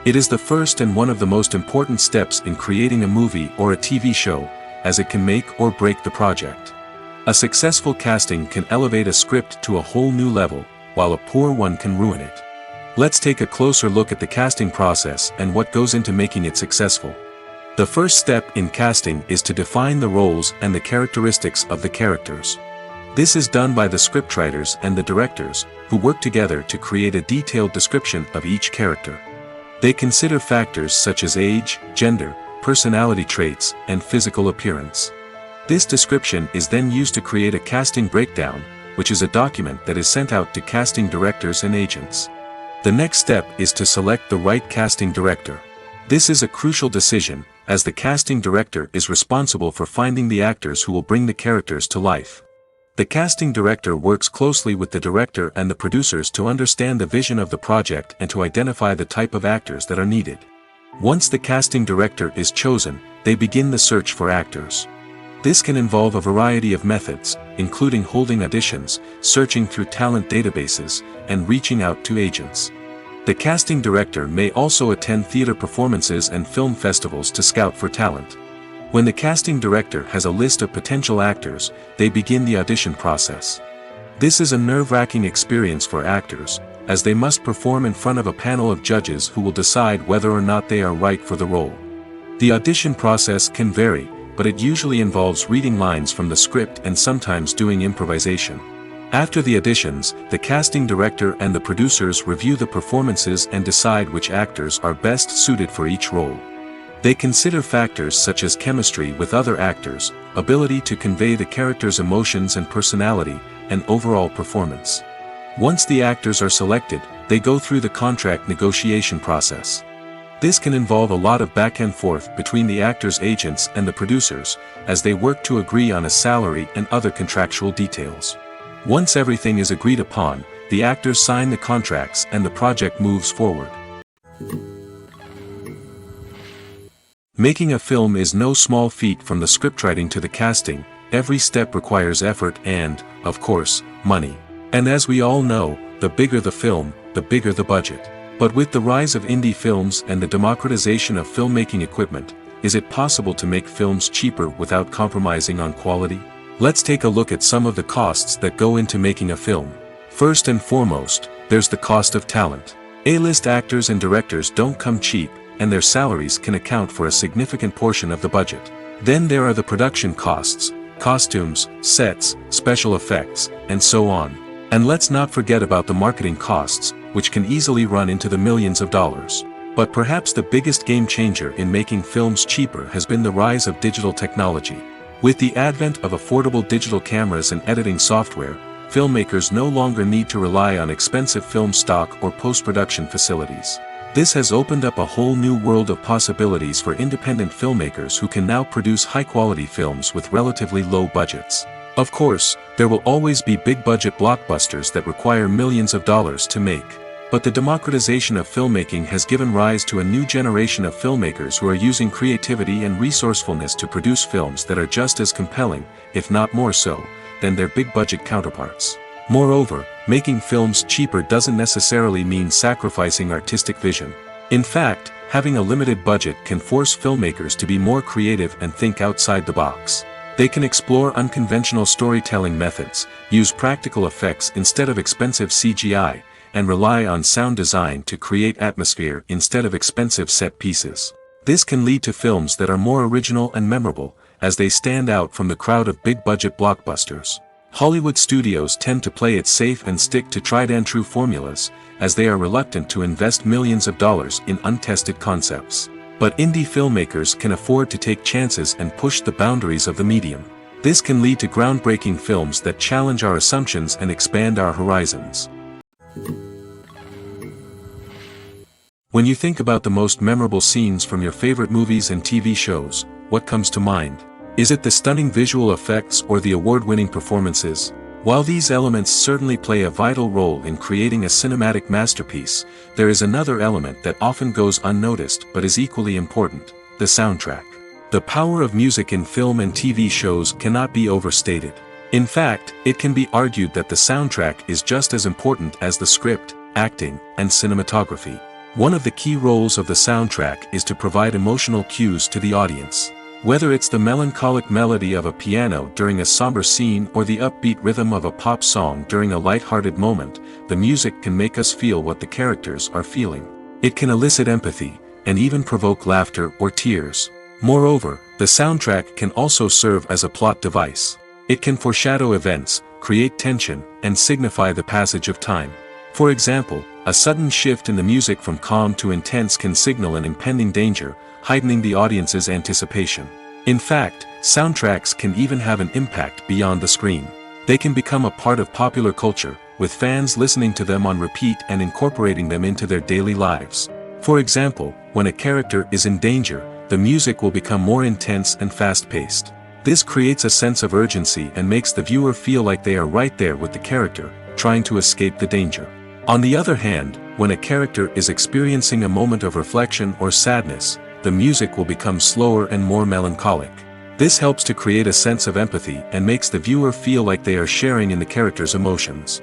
It is the first and one of the most important steps in creating a movie or a TV show, as it can make or break the project. A successful casting can elevate a script to a whole new level, while a poor one can ruin it. Let's take a closer look at the casting process and what goes into making it successful. The first step in casting is to define the roles and the characteristics of the characters. This is done by the scriptwriters and the directors, who work together to create a detailed description of each character. They consider factors such as age, gender, personality traits, and physical appearance. This description is then used to create a casting breakdown, which is a document that is sent out to casting directors and agents. The next step is to select the right casting director. This is a crucial decision, as the casting director is responsible for finding the actors who will bring the characters to life. The casting director works closely with the director and the producers to understand the vision of the project and to identify the type of actors that are needed. Once the casting director is chosen, they begin the search for actors. This can involve a variety of methods, including holding auditions, searching through talent databases, and reaching out to agents. The casting director may also attend theater performances and film festivals to scout for talent. When the casting director has a list of potential actors, they begin the audition process. This is a nerve-wracking experience for actors, as they must perform in front of a panel of judges who will decide whether or not they are right for the role. The audition process can vary, but it usually involves reading lines from the script and sometimes doing improvisation. After the auditions, the casting director and the producers review the performances and decide which actors are best suited for each role. They consider factors such as chemistry with other actors, ability to convey the character's emotions and personality, and overall performance. Once the actors are selected, they go through the contract negotiation process. This can involve a lot of back and forth between the actors' agents and the producers, as they work to agree on a salary and other contractual details. Once everything is agreed upon, the actors sign the contracts and the project moves forward. Making a film is no small feat. From the scriptwriting to the casting, every step requires effort and, of course, money. And as we all know, the bigger the film, the bigger the budget. But with the rise of indie films and the democratization of filmmaking equipment, is it possible to make films cheaper without compromising on quality? Let's take a look at some of the costs that go into making a film. First and foremost, there's the cost of talent. A-list actors and directors don't come cheap, and their salaries can account for a significant portion of the budget. Then there are the production costs, costumes, sets, special effects, and so on. And let's not forget about the marketing costs, which can easily run into the millions of dollars. But perhaps the biggest game changer in making films cheaper has been the rise of digital technology. With the advent of affordable digital cameras and editing software, filmmakers no longer need to rely on expensive film stock or post-production facilities. This has opened up a whole new world of possibilities for independent filmmakers who can now produce high-quality films with relatively low budgets. Of course, there will always be big-budget blockbusters that require millions of dollars to make. But the democratization of filmmaking has given rise to a new generation of filmmakers who are using creativity and resourcefulness to produce films that are just as compelling, if not more so, than their big-budget counterparts. Moreover, making films cheaper doesn't necessarily mean sacrificing artistic vision. In fact, having a limited budget can force filmmakers to be more creative and think outside the box. They can explore unconventional storytelling methods, use practical effects instead of expensive CGI, and rely on sound design to create atmosphere instead of expensive set pieces. This can lead to films that are more original and memorable, as they stand out from the crowd of big-budget blockbusters. Hollywood studios tend to play it safe and stick to tried-and-true formulas, as they are reluctant to invest millions of dollars in untested concepts. But indie filmmakers can afford to take chances and push the boundaries of the medium. This can lead to groundbreaking films that challenge our assumptions and expand our horizons. When you think about the most memorable scenes from your favorite movies and TV shows, what comes to mind? Is it the stunning visual effects or the award-winning performances? While these elements certainly play a vital role in creating a cinematic masterpiece, there is another element that often goes unnoticed but is equally important: the soundtrack. The power of music in film and TV shows cannot be overstated. In fact, it can be argued that the soundtrack is just as important as the script, acting, and cinematography. One of the key roles of the soundtrack is to provide emotional cues to the audience. Whether it's the melancholic melody of a piano during a somber scene or the upbeat rhythm of a pop song during a light-hearted moment, the music can make us feel what the characters are feeling. It can elicit empathy, and even provoke laughter or tears. Moreover, the soundtrack can also serve as a plot device. It can foreshadow events, create tension, and signify the passage of time. For example, a sudden shift in the music from calm to intense can signal an impending danger, heightening the audience's anticipation. In fact, soundtracks can even have an impact beyond the screen. They can become a part of popular culture, with fans listening to them on repeat and incorporating them into their daily lives. For example, when a character is in danger, the music will become more intense and fast-paced. This creates a sense of urgency and makes the viewer feel like they are right there with the character, trying to escape the danger. On the other hand, when a character is experiencing a moment of reflection or sadness, the music will become slower and more melancholic. This helps to create a sense of empathy and makes the viewer feel like they are sharing in the character's emotions.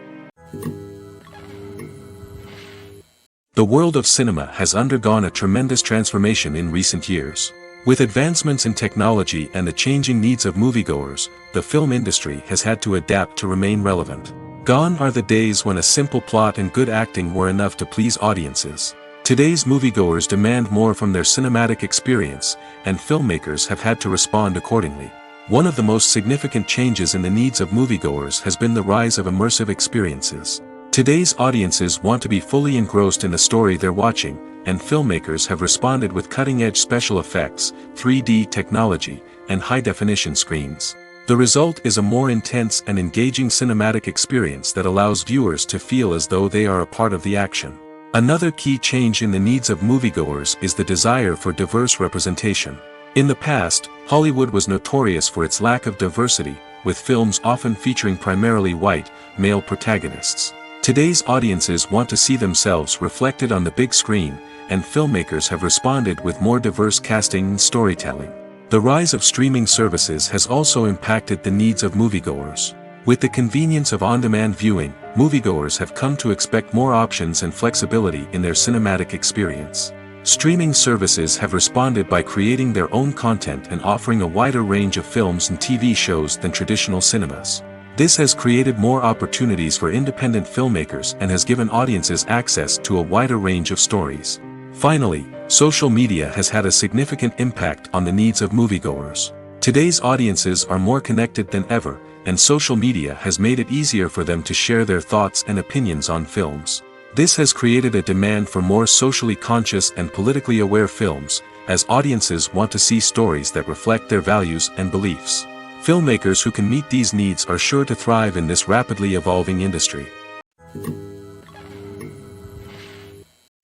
The world of cinema has undergone a tremendous transformation in recent years. With advancements in technology and the changing needs of moviegoers, the film industry has had to adapt to remain relevant. Gone are the days when a simple plot and good acting were enough to please audiences. Today's moviegoers demand more from their cinematic experience, and filmmakers have had to respond accordingly. One of the most significant changes in the needs of moviegoers has been the rise of immersive experiences. Today's audiences want to be fully engrossed in the story they're watching, and filmmakers have responded with cutting-edge special effects, 3D technology, and high-definition screens. The result is a more intense and engaging cinematic experience that allows viewers to feel as though they are a part of the action. Another key change in the needs of moviegoers is the desire for diverse representation. In the past, Hollywood was notorious for its lack of diversity, with films often featuring primarily white, male protagonists. Today's audiences want to see themselves reflected on the big screen, and filmmakers have responded with more diverse casting and storytelling. The rise of streaming services has also impacted the needs of moviegoers. With the convenience of on-demand viewing, moviegoers have come to expect more options and flexibility in their cinematic experience. Streaming services have responded by creating their own content and offering a wider range of films and TV shows than traditional cinemas. This has created more opportunities for independent filmmakers and has given audiences access to a wider range of stories. Finally, social media has had a significant impact on the needs of moviegoers. Today's audiences are more connected than ever, and social media has made it easier for them to share their thoughts and opinions on films. This has created a demand for more socially conscious and politically aware films, as audiences want to see stories that reflect their values and beliefs. Filmmakers who can meet these needs are sure to thrive in this rapidly evolving industry.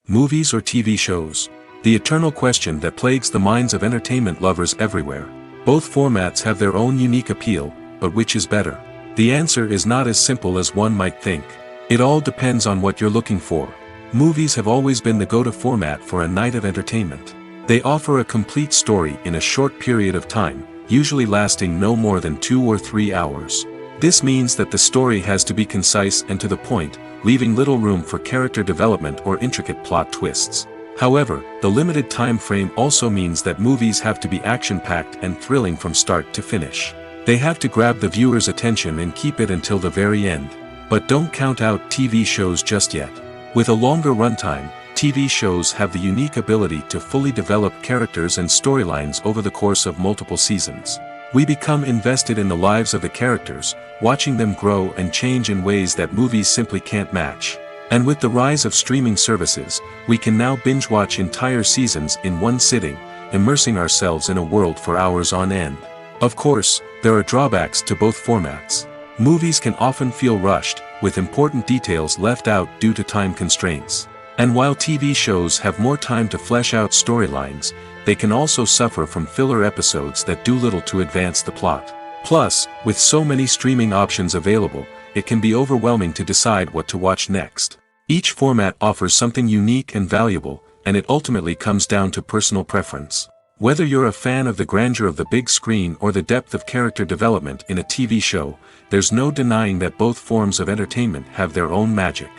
Movies or TV shows? The eternal question that plagues the minds of entertainment lovers everywhere. Both formats have their own unique appeal, but which is better? The answer is not as simple as one might think. It all depends on what you're looking for. Movies have always been the go-to format for a night of entertainment. They offer a complete story in a short period of time, usually lasting no more than 2 or 3 hours. This means that the story has to be concise and to the point, leaving little room for character development or intricate plot twists. However, the limited time frame also means that movies have to be action-packed and thrilling from start to finish. They have to grab the viewer's attention and keep it until the very end. But don't count out TV shows just yet. With a longer runtime, TV shows have the unique ability to fully develop characters and storylines over the course of multiple seasons. We become invested in the lives of the characters, watching them grow and change in ways that movies simply can't match. And with the rise of streaming services, we can now binge-watch entire seasons in one sitting, immersing ourselves in a world for hours on end. Of course, there are drawbacks to both formats. Movies can often feel rushed, with important details left out due to time constraints. And while TV shows have more time to flesh out storylines, they can also suffer from filler episodes that do little to advance the plot. Plus, with so many streaming options available, it can be overwhelming to decide what to watch next. Each format offers something unique and valuable, and it ultimately comes down to personal preference. Whether you're a fan of the grandeur of the big screen or the depth of character development in a TV show, there's no denying that both forms of entertainment have their own magic.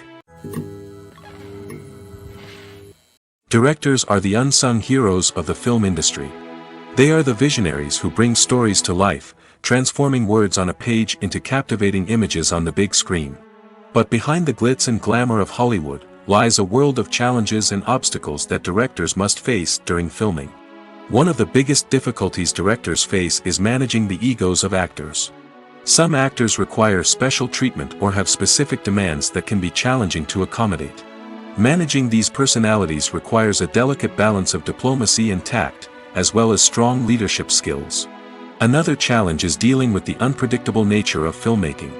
Directors are the unsung heroes of the film industry. They are the visionaries who bring stories to life, transforming words on a page into captivating images on the big screen. But behind the glitz and glamour of Hollywood, lies a world of challenges and obstacles that directors must face during filming. One of the biggest difficulties directors face is managing the egos of actors. Some actors require special treatment or have specific demands that can be challenging to accommodate. Managing these personalities requires a delicate balance of diplomacy and tact, as well as strong leadership skills. Another challenge is dealing with the unpredictable nature of filmmaking.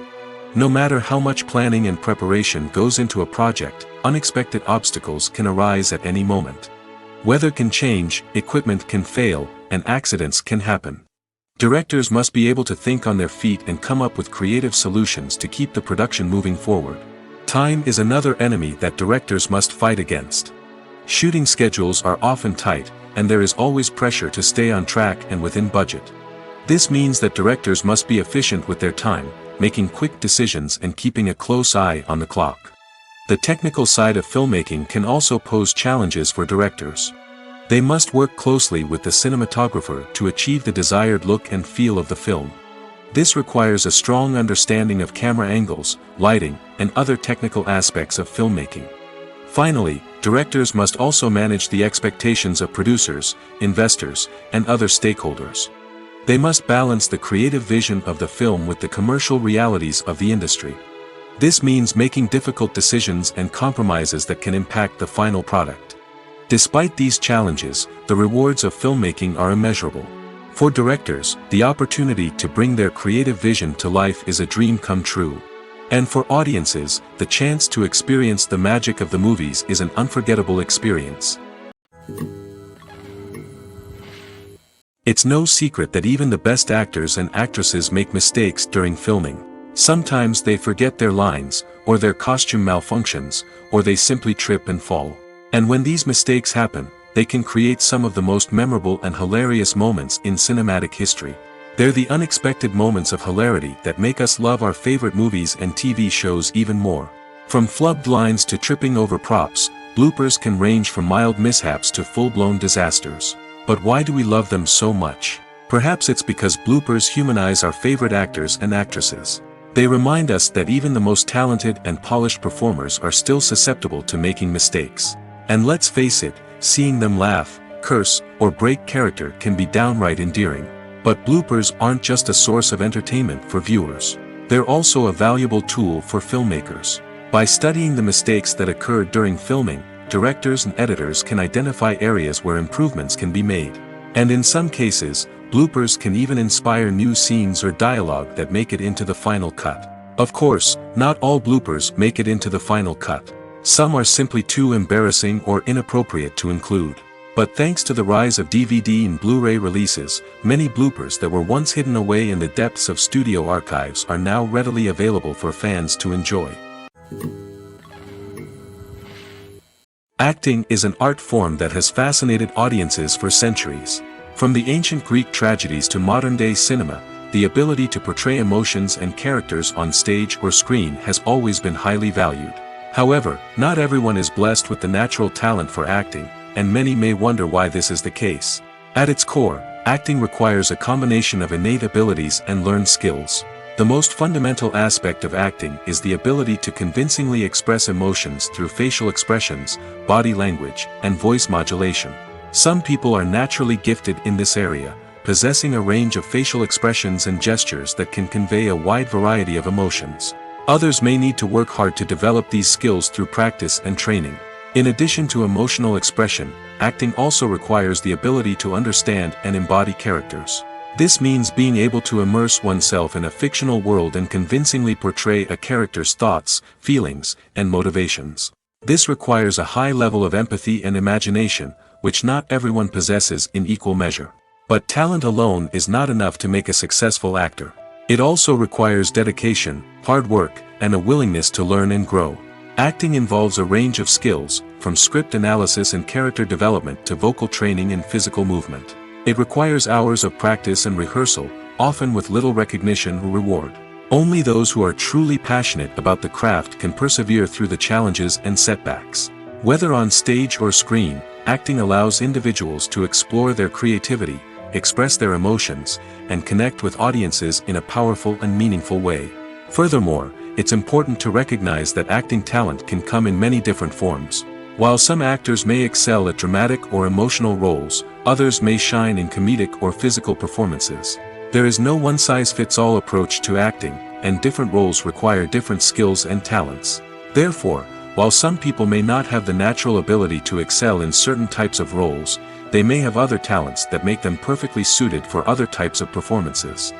No matter how much planning and preparation goes into a project, unexpected obstacles can arise at any moment. Weather can change, equipment can fail, and accidents can happen. Directors must be able to think on their feet and come up with creative solutions to keep the production moving forward. Time is another enemy that directors must fight against. Shooting schedules are often tight, and there is always pressure to stay on track and within budget. This means that directors must be efficient with their time, making quick decisions and keeping a close eye on the clock. The technical side of filmmaking can also pose challenges for directors. They must work closely with the cinematographer to achieve the desired look and feel of the film. This requires a strong understanding of camera angles, lighting, and other technical aspects of filmmaking. Finally, directors must also manage the expectations of producers, investors, and other stakeholders. They must balance the creative vision of the film with the commercial realities of the industry. This means making difficult decisions and compromises that can impact the final product. Despite these challenges, the rewards of filmmaking are immeasurable. For directors, the opportunity to bring their creative vision to life is a dream come true. And for audiences, the chance to experience the magic of the movies is an unforgettable experience. It's no secret that even the best actors and actresses make mistakes during filming. Sometimes they forget their lines, or their costume malfunctions, or they simply trip and fall. And when these mistakes happen, they can create some of the most memorable and hilarious moments in cinematic history. They're the unexpected moments of hilarity that make us love our favorite movies and TV shows even more. From flubbed lines to tripping over props, bloopers can range from mild mishaps to full-blown disasters. But why do we love them so much? Perhaps it's because bloopers humanize our favorite actors and actresses. They remind us that even the most talented and polished performers are still susceptible to making mistakes. And let's face it, seeing them laugh, curse, or break character can be downright endearing. But bloopers aren't just a source of entertainment for viewers. They're also a valuable tool for filmmakers. By studying the mistakes that occurred during filming, directors and editors can identify areas where improvements can be made. And in some cases, bloopers can even inspire new scenes or dialogue that make it into the final cut. Of course, not all bloopers make it into the final cut. Some are simply too embarrassing or inappropriate to include. But thanks to the rise of DVD and Blu-ray releases, many bloopers that were once hidden away in the depths of studio archives are now readily available for fans to enjoy. Acting is an art form that has fascinated audiences for centuries. From the ancient Greek tragedies to modern-day cinema, the ability to portray emotions and characters on stage or screen has always been highly valued. However, not everyone is blessed with the natural talent for acting, and many may wonder why this is the case. At its core, acting requires a combination of innate abilities and learned skills. The most fundamental aspect of acting is the ability to convincingly express emotions through facial expressions, body language, and voice modulation. Some people are naturally gifted in this area, possessing a range of facial expressions and gestures that can convey a wide variety of emotions. Others may need to work hard to develop these skills through practice and training. In addition to emotional expression, acting also requires the ability to understand and embody characters. This means being able to immerse oneself in a fictional world and convincingly portray a character's thoughts, feelings, and motivations. This requires a high level of empathy and imagination, which not everyone possesses in equal measure. But talent alone is not enough to make a successful actor. It also requires dedication, hard work, and a willingness to learn and grow. Acting involves a range of skills, from script analysis and character development to vocal training and physical movement. It requires hours of practice and rehearsal, often with little recognition or reward. Only those who are truly passionate about the craft can persevere through the challenges and setbacks. Whether on stage or screen, acting allows individuals to explore their creativity, express their emotions, and connect with audiences in a powerful and meaningful way. Furthermore, it's important to recognize that acting talent can come in many different forms. While some actors may excel at dramatic or emotional roles, others may shine in comedic or physical performances. There is no one-size-fits-all approach to acting, and different roles require different skills and talents. Therefore, while some people may not have the natural ability to excel in certain types of roles, they may have other talents that make them perfectly suited for other types of performances.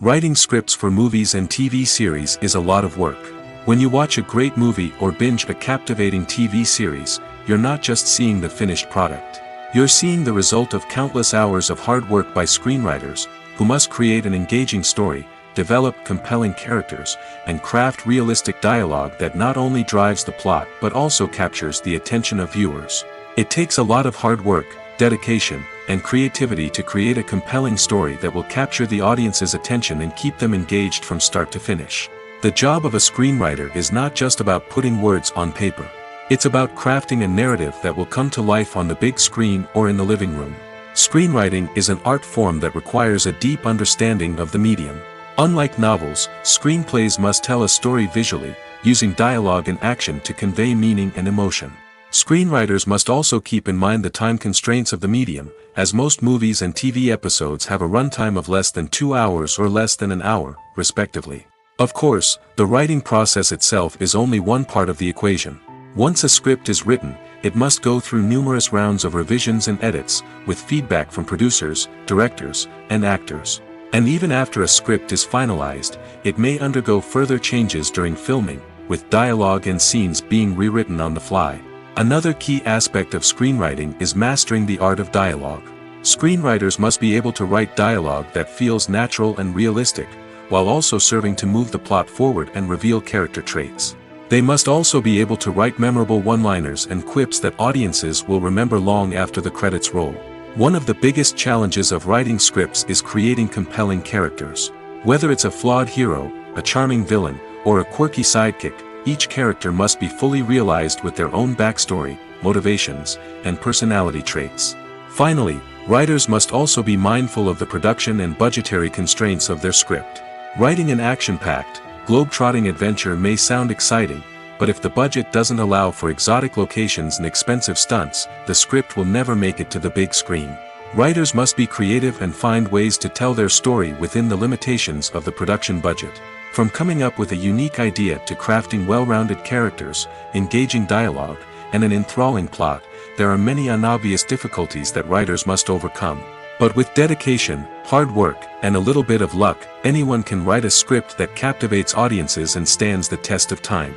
Writing scripts for movies and TV series is a lot of work. When you watch a great movie or binge a captivating TV series, you're not just seeing the finished product. You're seeing the result of countless hours of hard work by screenwriters, who must create an engaging story, develop compelling characters, and craft realistic dialogue that not only drives the plot but also captures the attention of viewers. It takes a lot of hard work, dedication, and creativity to create a compelling story that will capture the audience's attention and keep them engaged from start to finish. The job of a screenwriter is not just about putting words on paper. It's about crafting a narrative that will come to life on the big screen or in the living room. Screenwriting is an art form that requires a deep understanding of the medium. Unlike novels, screenplays must tell a story visually, using dialogue and action to convey meaning and emotion. Screenwriters must also keep in mind the time constraints of the medium, as most movies and TV episodes have a runtime of less than 2 hours or less than an hour, respectively. Of course, the writing process itself is only one part of the equation. Once a script is written, it must go through numerous rounds of revisions and edits, with feedback from producers, directors, and actors. And even after a script is finalized, it may undergo further changes during filming, with dialogue and scenes being rewritten on the fly. Another key aspect of screenwriting is mastering the art of dialogue. Screenwriters must be able to write dialogue that feels natural and realistic, while also serving to move the plot forward and reveal character traits. They must also be able to write memorable one-liners and quips that audiences will remember long after the credits roll. One of the biggest challenges of writing scripts is creating compelling characters. Whether it's a flawed hero, a charming villain, or a quirky sidekick, each character must be fully realized with their own backstory, motivations, and personality traits. Finally, writers must also be mindful of the production and budgetary constraints of their script. Writing an action-packed, globe-trotting adventure may sound exciting, but if the budget doesn't allow for exotic locations and expensive stunts, the script will never make it to the big screen. Writers must be creative and find ways to tell their story within the limitations of the production budget. From coming up with a unique idea to crafting well-rounded characters, engaging dialogue, and an enthralling plot, there are many unobvious difficulties that writers must overcome. But with dedication, hard work, and a little bit of luck, anyone can write a script that captivates audiences and stands the test of time.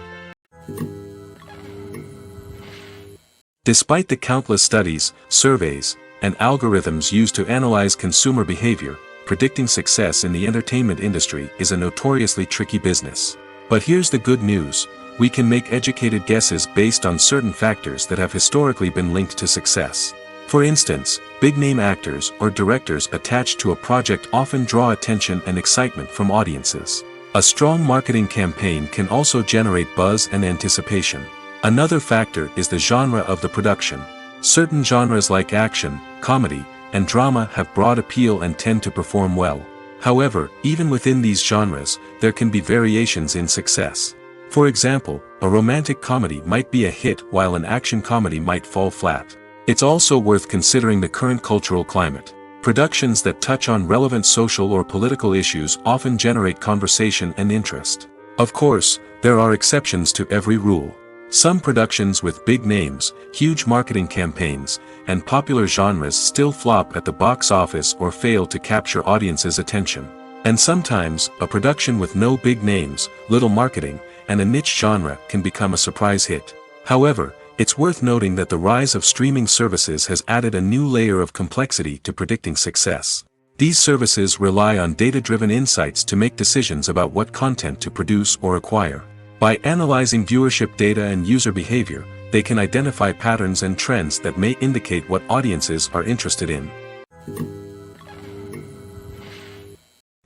Despite the countless studies, surveys, and algorithms used to analyze consumer behavior, predicting success in the entertainment industry is a notoriously tricky business. But here's the good news: we can make educated guesses based on certain factors that have historically been linked to success. For instance, big-name actors or directors attached to a project often draw attention and excitement from audiences. A strong marketing campaign can also generate buzz and anticipation. Another factor is the genre of the production. Certain genres like action, comedy, and drama have broad appeal and tend to perform well. However, even within these genres, there can be variations in success. For example, a romantic comedy might be a hit while an action comedy might fall flat. It's also worth considering the current cultural climate. Productions that touch on relevant social or political issues often generate conversation and interest. Of course, there are exceptions to every rule. Some productions with big names, huge marketing campaigns, and popular genres still flop at the box office or fail to capture audiences' attention. And sometimes, a production with no big names, little marketing, and a niche genre can become a surprise hit. However, it's worth noting that the rise of streaming services has added a new layer of complexity to predicting success. These services rely on data-driven insights to make decisions about what content to produce or acquire. By analyzing viewership data and user behavior, they can identify patterns and trends that may indicate what audiences are interested in.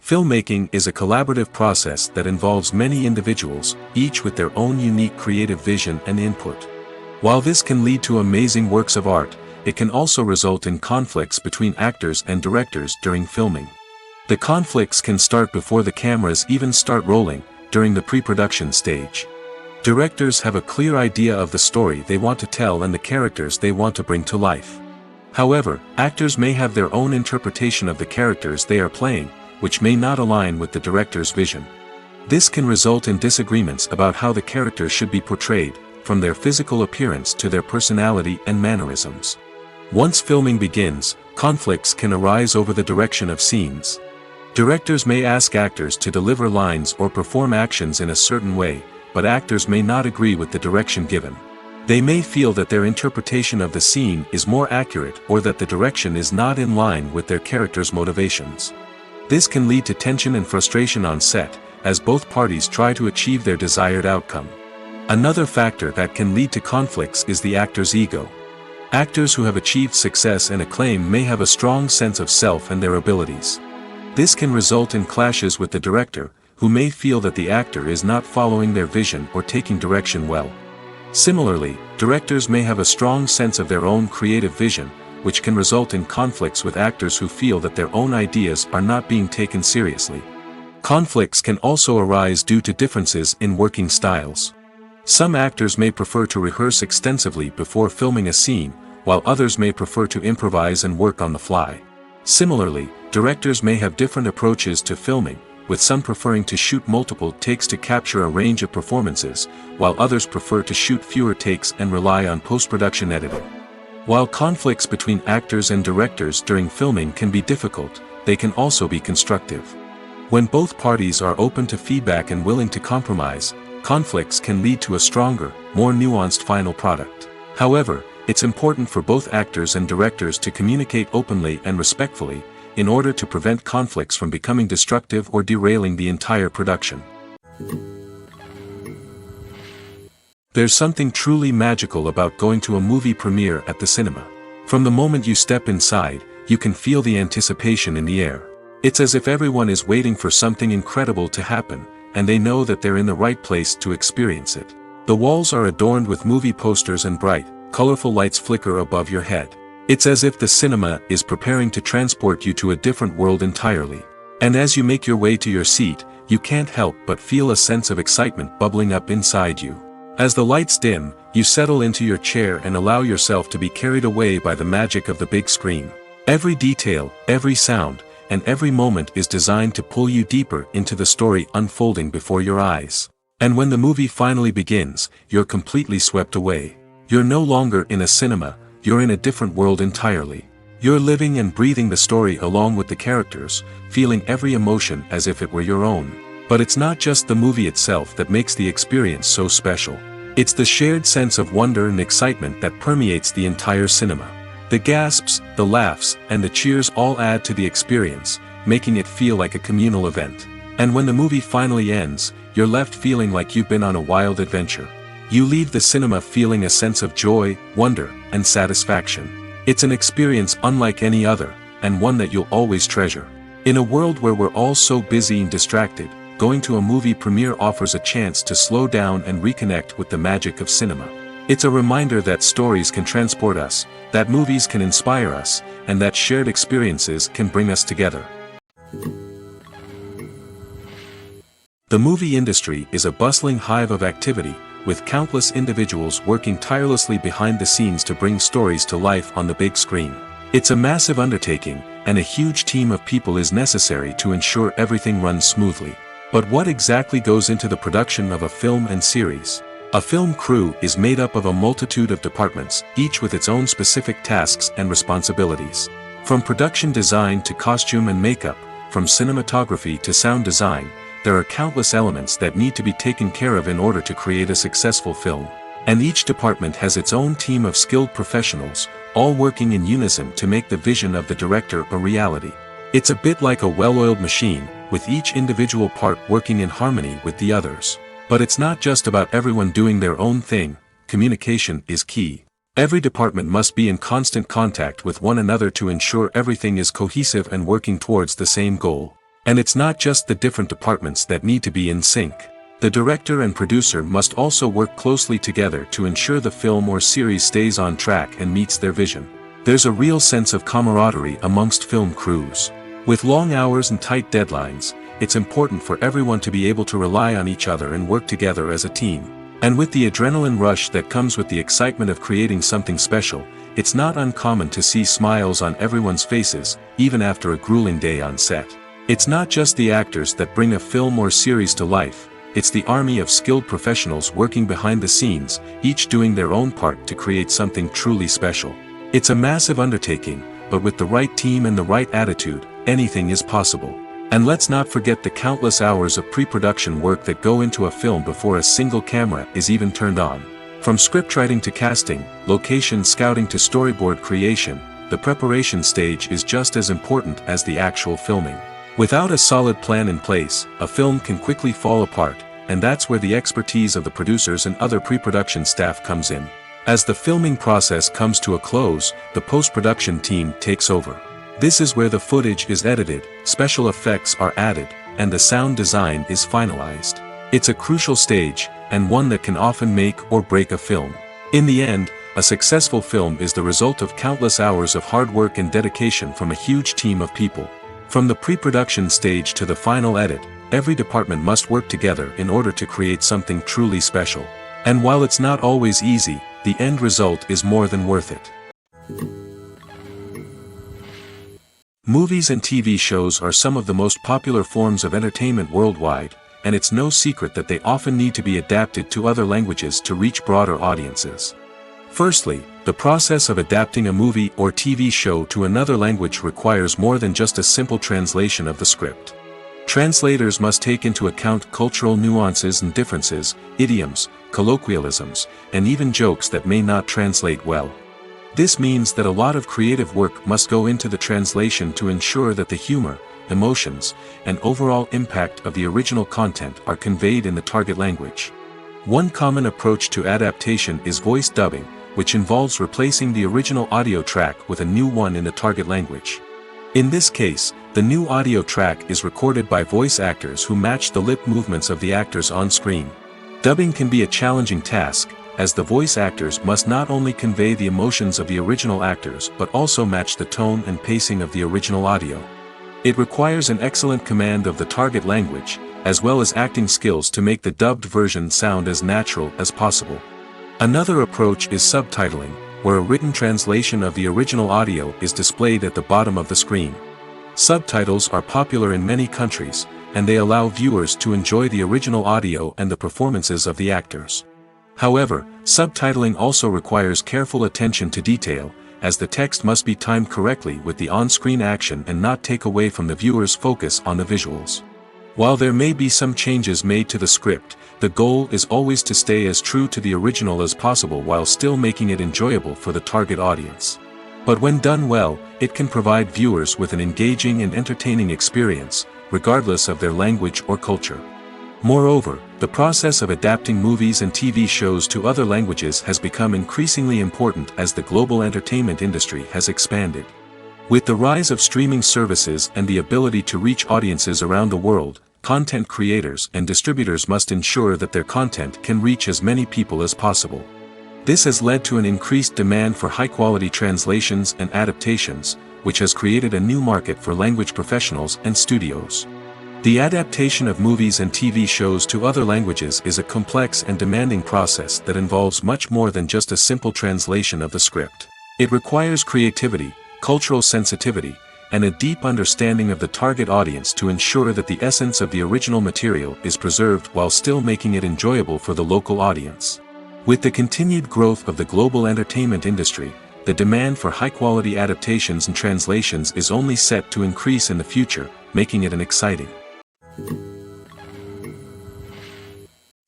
Filmmaking is a collaborative process that involves many individuals, each with their own unique creative vision and input. While this can lead to amazing works of art, it can also result in conflicts between actors and directors during filming. The conflicts can start before the cameras even start rolling, during the pre-production stage. Directors have a clear idea of the story they want to tell and the characters they want to bring to life. However, actors may have their own interpretation of the characters they are playing, which may not align with the director's vision. This can result in disagreements about how the characters should be portrayed, from their physical appearance to their personality and mannerisms. Once filming begins, conflicts can arise over the direction of scenes. Directors may ask actors to deliver lines or perform actions in a certain way, but actors may not agree with the direction given. They may feel that their interpretation of the scene is more accurate or that the direction is not in line with their character's motivations. This can lead to tension and frustration on set, as both parties try to achieve their desired outcome. Another factor that can lead to conflicts is the actor's ego. Actors who have achieved success and acclaim may have a strong sense of self and their abilities. This can result in clashes with the director, who may feel that the actor is not following their vision or taking direction well. Similarly, directors may have a strong sense of their own creative vision, which can result in conflicts with actors who feel that their own ideas are not being taken seriously. Conflicts can also arise due to differences in working styles. Some actors may prefer to rehearse extensively before filming a scene, while others may prefer to improvise and work on the fly. Similarly, directors may have different approaches to filming, with some preferring to shoot multiple takes to capture a range of performances, while others prefer to shoot fewer takes and rely on post-production editing. While conflicts between actors and directors during filming can be difficult, they can also be constructive. When both parties are open to feedback and willing to compromise, conflicts can lead to a stronger, more nuanced final product. However, it's important for both actors and directors to communicate openly and respectfully, in order to prevent conflicts from becoming destructive or derailing the entire production. There's something truly magical about going to a movie premiere at the cinema. From the moment you step inside, you can feel the anticipation in the air. It's as if everyone is waiting for something incredible to happen, and they know that they're in the right place to experience it. The walls are adorned with movie posters and bright, colorful lights flicker above your head. It's as if the cinema is preparing to transport you to a different world entirely. And as you make your way to your seat, you can't help but feel a sense of excitement bubbling up inside you. As the lights dim, you settle into your chair and allow yourself to be carried away by the magic of the big screen. Every detail, every sound, and every moment is designed to pull you deeper into the story unfolding before your eyes. And when the movie finally begins, you're completely swept away. You're no longer in a cinema, you're in a different world entirely. You're living and breathing the story along with the characters, feeling every emotion as if it were your own. But it's not just the movie itself that makes the experience so special. It's the shared sense of wonder and excitement that permeates the entire cinema. The gasps, the laughs, and the cheers all add to the experience, making it feel like a communal event. And when the movie finally ends, you're left feeling like you've been on a wild adventure. You leave the cinema feeling a sense of joy, wonder, and satisfaction. It's an experience unlike any other, and one that you'll always treasure. In a world where we're all so busy and distracted, going to a movie premiere offers a chance to slow down and reconnect with the magic of cinema. It's a reminder that stories can transport us, that movies can inspire us, and that shared experiences can bring us together. The movie industry is a bustling hive of activity, with countless individuals working tirelessly behind the scenes to bring stories to life on the big screen. It's a massive undertaking, and a huge team of people is necessary to ensure everything runs smoothly. But what exactly goes into the production of a film and series? A film crew is made up of a multitude of departments, each with its own specific tasks and responsibilities. From production design to costume and makeup, from cinematography to sound design, there are countless elements that need to be taken care of in order to create a successful film. And each department has its own team of skilled professionals, all working in unison to make the vision of the director a reality. It's a bit like a well-oiled machine, with each individual part working in harmony with the others. But it's not just about everyone doing their own thing, communication is key. Every department must be in constant contact with one another to ensure everything is cohesive and working towards the same goal. And it's not just the different departments that need to be in sync. The director and producer must also work closely together to ensure the film or series stays on track and meets their vision. There's a real sense of camaraderie amongst film crews. With long hours and tight deadlines, it's important for everyone to be able to rely on each other and work together as a team. And with the adrenaline rush that comes with the excitement of creating something special, it's not uncommon to see smiles on everyone's faces, even after a grueling day on set. It's not just the actors that bring a film or series to life, it's the army of skilled professionals working behind the scenes, each doing their own part to create something truly special. It's a massive undertaking, but with the right team and the right attitude, anything is possible. And let's not forget the countless hours of pre-production work that go into a film before a single camera is even turned on. From scriptwriting to casting, location scouting to storyboard creation, the preparation stage is just as important as the actual filming. Without a solid plan in place, a film can quickly fall apart, and that's where the expertise of the producers and other pre-production staff comes in. As the filming process comes to a close, the post-production team takes over. This is where the footage is edited, special effects are added, and the sound design is finalized. It's a crucial stage, and one that can often make or break a film. In the end, A successful film is the result of countless hours of hard work and dedication from a huge team of people. From the pre-production stage to the final edit, every department must work together in order to create something truly special. And while it's not always easy, the end result is more than worth it. Movies and TV shows are some of the most popular forms of entertainment worldwide, and it's no secret that they often need to be adapted to other languages to reach broader audiences. Firstly, the process of adapting a movie or TV show to another language requires more than just a simple translation of the script. Translators must take into account cultural nuances and differences, idioms, colloquialisms, and even jokes that may not translate well. This means that a lot of creative work must go into the translation to ensure that the humor, emotions, and overall impact of the original content are conveyed in the target language. One common approach to adaptation is voice dubbing, which involves replacing the original audio track with a new one in the target language. In this case, the new audio track is recorded by voice actors who match the lip movements of the actors on screen. Dubbing can be a challenging task, as the voice actors must not only convey the emotions of the original actors but also match the tone and pacing of the original audio. It requires an excellent command of the target language, as well as acting skills to make the dubbed version sound as natural as possible. Another approach is subtitling, where a written translation of the original audio is displayed at the bottom of the screen. Subtitles are popular in many countries, and they allow viewers to enjoy the original audio and the performances of the actors. However, subtitling also requires careful attention to detail, as the text must be timed correctly with the on-screen action and not take away from the viewer's focus on the visuals. While there may be some changes made to the script, the goal is always to stay as true to the original as possible while still making it enjoyable for the target audience. But when done well, it can provide viewers with an engaging and entertaining experience, regardless of their language or culture. Moreover, the process of adapting movies and TV shows to other languages has become increasingly important as the global entertainment industry has expanded. With the rise of streaming services and the ability to reach audiences around the world, content creators and distributors must ensure that their content can reach as many people as possible. This has led to an increased demand for high-quality translations and adaptations, which has created a new market for language professionals and studios. The adaptation of movies and TV shows to other languages is a complex and demanding process that involves much more than just a simple translation of the script. It requires creativity, cultural sensitivity, and a deep understanding of the target audience to ensure that the essence of the original material is preserved while still making it enjoyable for the local audience. With the continued growth of the global entertainment industry, the demand for high-quality adaptations and translations is only set to increase in the future, making it exciting.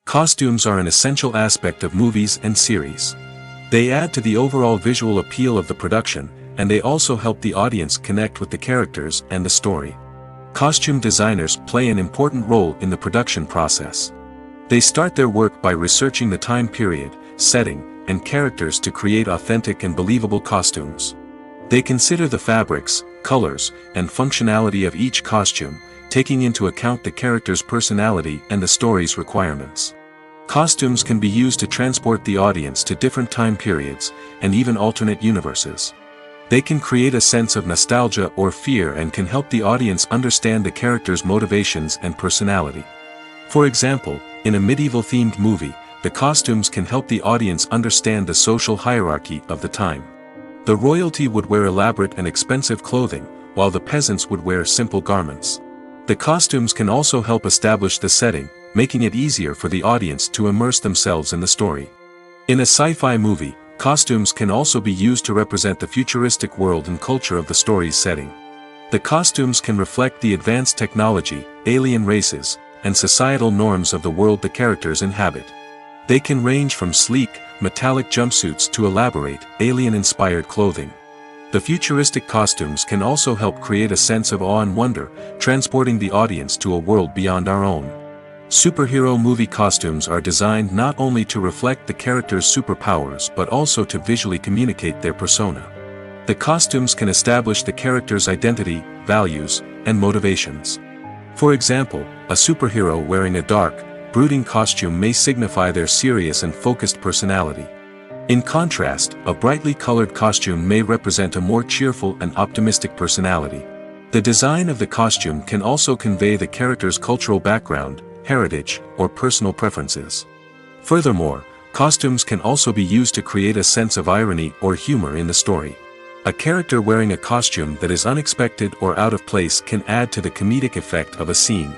Costumes are an essential aspect of movies and series. They add to the overall visual appeal of the production, and they also help the audience connect with the characters and the story. Costume designers play an important role in the production process. They start their work by researching the time period, setting, and characters to create authentic and believable costumes. They consider the fabrics, colors, and functionality of each costume, taking into account the character's personality and the story's requirements. Costumes can be used to transport the audience to different time periods, and even alternate universes. They can create a sense of nostalgia or fear and can help the audience understand the character's motivations and personality. For example, in a medieval-themed movie, the costumes can help the audience understand the social hierarchy of the time. The royalty would wear elaborate and expensive clothing, while the peasants would wear simple garments. The costumes can also help establish the setting, making it easier for the audience to immerse themselves in the story. In a sci-fi movie, costumes can also be used to represent the futuristic world and culture of the story's setting. The costumes can reflect the advanced technology, alien races, and societal norms of the world the characters inhabit. They can range from sleek, metallic jumpsuits to elaborate, alien-inspired clothing. The futuristic costumes can also help create a sense of awe and wonder, transporting the audience to a world beyond our own. Superhero movie costumes are designed not only to reflect the character's superpowers but also to visually communicate their persona. The costumes can establish the character's identity, values, and motivations. For example, a superhero wearing a dark, brooding costume may signify their serious and focused personality. In contrast, a brightly colored costume may represent a more cheerful and optimistic personality. The design of the costume can also convey the character's cultural background, heritage, or personal preferences. Furthermore, costumes can also be used to create a sense of irony or humor in the story. A character wearing a costume that is unexpected or out of place can add to the comedic effect of a scene.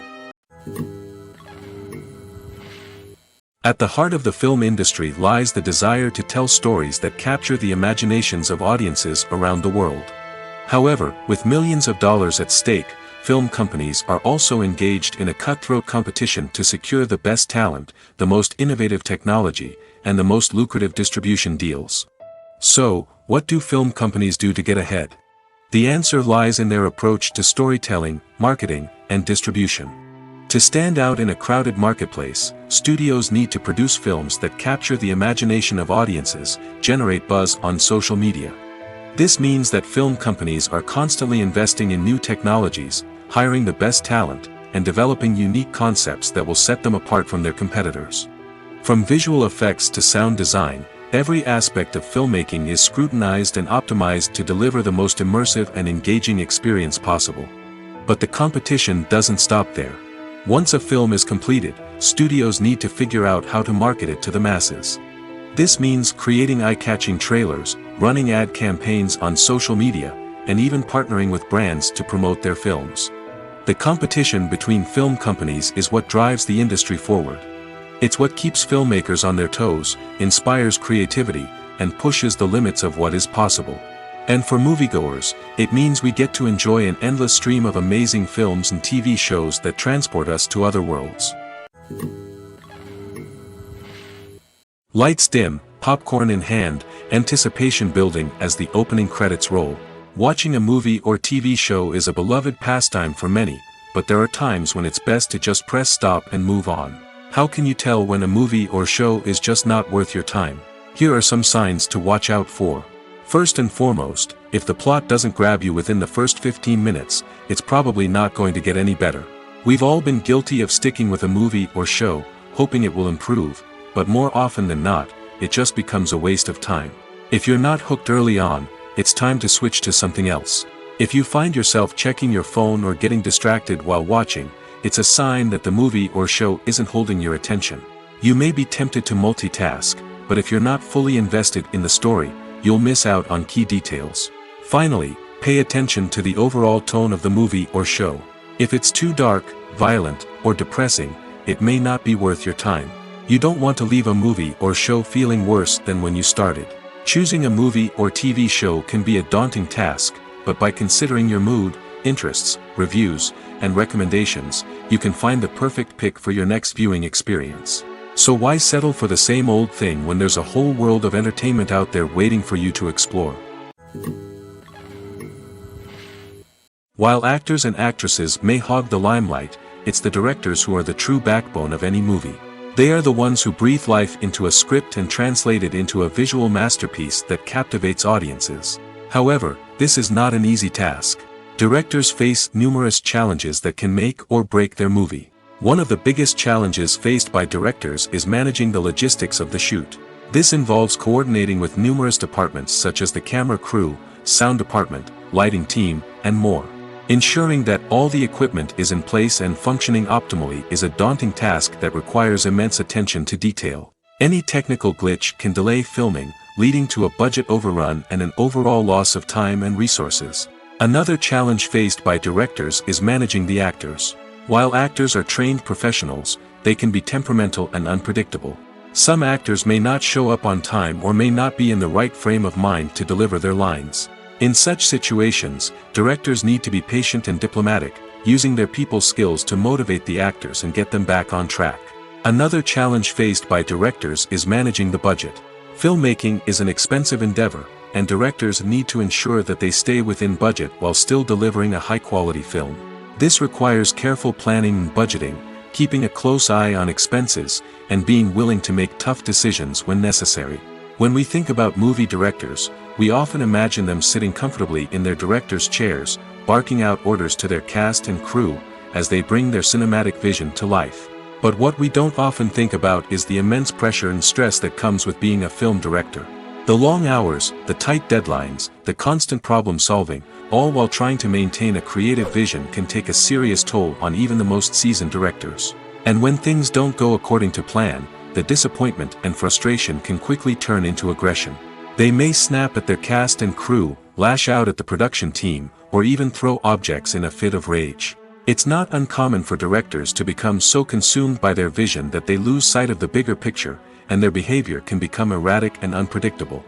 At the heart of the film industry lies the desire to tell stories that capture the imaginations of audiences around the world. However, with millions of dollars at stake, film companies are also engaged in a cutthroat competition to secure the best talent, the most innovative technology, and the most lucrative distribution deals. So, what do film companies do to get ahead? The answer lies in their approach to storytelling, marketing, and distribution. To stand out in a crowded marketplace, studios need to produce films that capture the imagination of audiences, generate buzz on social media. This means that film companies are constantly investing in new technologies, hiring the best talent, and developing unique concepts that will set them apart from their competitors. From visual effects to sound design, every aspect of filmmaking is scrutinized and optimized to deliver the most immersive and engaging experience possible. But the competition doesn't stop there. Once a film is completed, studios need to figure out how to market it to the masses. This means creating eye-catching trailers, running ad campaigns on social media, and even partnering with brands to promote their films. The competition between film companies is what drives the industry forward. It's what keeps filmmakers on their toes, inspires creativity, and pushes the limits of what is possible. And for moviegoers, it means we get to enjoy an endless stream of amazing films and TV shows that transport us to other worlds. Lights dim, popcorn in hand, anticipation building as the opening credits roll. Watching a movie or TV show is a beloved pastime for many, but there are times when it's best to just press stop and move on. How can you tell when a movie or show is just not worth your time? Here are some signs to watch out for. First and foremost, if the plot doesn't grab you within the first 15 minutes, it's probably not going to get any better. We've all been guilty of sticking with a movie or show, hoping it will improve, but more often than not, it just becomes a waste of time. If you're not hooked early on, it's time to switch to something else. If you find yourself checking your phone or getting distracted while watching, it's a sign that the movie or show isn't holding your attention. You may be tempted to multitask, but if you're not fully invested in the story, you'll miss out on key details. Finally, pay attention to the overall tone of the movie or show. If it's too dark, violent, or depressing, it may not be worth your time. You don't want to leave a movie or show feeling worse than when you started. Choosing a movie or TV show can be a daunting task, but by considering your mood, interests, reviews, and recommendations, you can find the perfect pick for your next viewing experience. So why settle for the same old thing when there's a whole world of entertainment out there waiting for you to explore? While actors and actresses may hog the limelight, it's the directors who are the true backbone of any movie. They are the ones who breathe life into a script and translate it into a visual masterpiece that captivates audiences. However, this is not an easy task. Directors face numerous challenges that can make or break their movie. One of the biggest challenges faced by directors is managing the logistics of the shoot. This involves coordinating with numerous departments such as the camera crew, sound department, lighting team, and more. Ensuring that all the equipment is in place and functioning optimally is a daunting task that requires immense attention to detail. Any technical glitch can delay filming, leading to a budget overrun and an overall loss of time and resources. Another challenge faced by directors is managing the actors. While actors are trained professionals, they can be temperamental and unpredictable. Some actors may not show up on time or may not be in the right frame of mind to deliver their lines. In such situations, directors need to be patient and diplomatic, using their people skills to motivate the actors and get them back on track. Another challenge faced by directors is managing the budget. Filmmaking is an expensive endeavor, and directors need to ensure that they stay within budget while still delivering a high-quality film. This requires careful planning and budgeting, keeping a close eye on expenses, and being willing to make tough decisions when necessary. When we think about movie directors, we often imagine them sitting comfortably in their director's chairs, barking out orders to their cast and crew, as they bring their cinematic vision to life. But what we don't often think about is the immense pressure and stress that comes with being a film director. The long hours, the tight deadlines, the constant problem solving, all while trying to maintain a creative vision can take a serious toll on even the most seasoned directors. And when things don't go according to plan, the disappointment and frustration can quickly turn into aggression. They may snap at their cast and crew, lash out at the production team, or even throw objects in a fit of rage. It's not uncommon for directors to become so consumed by their vision that they lose sight of the bigger picture, and their behavior can become erratic and unpredictable.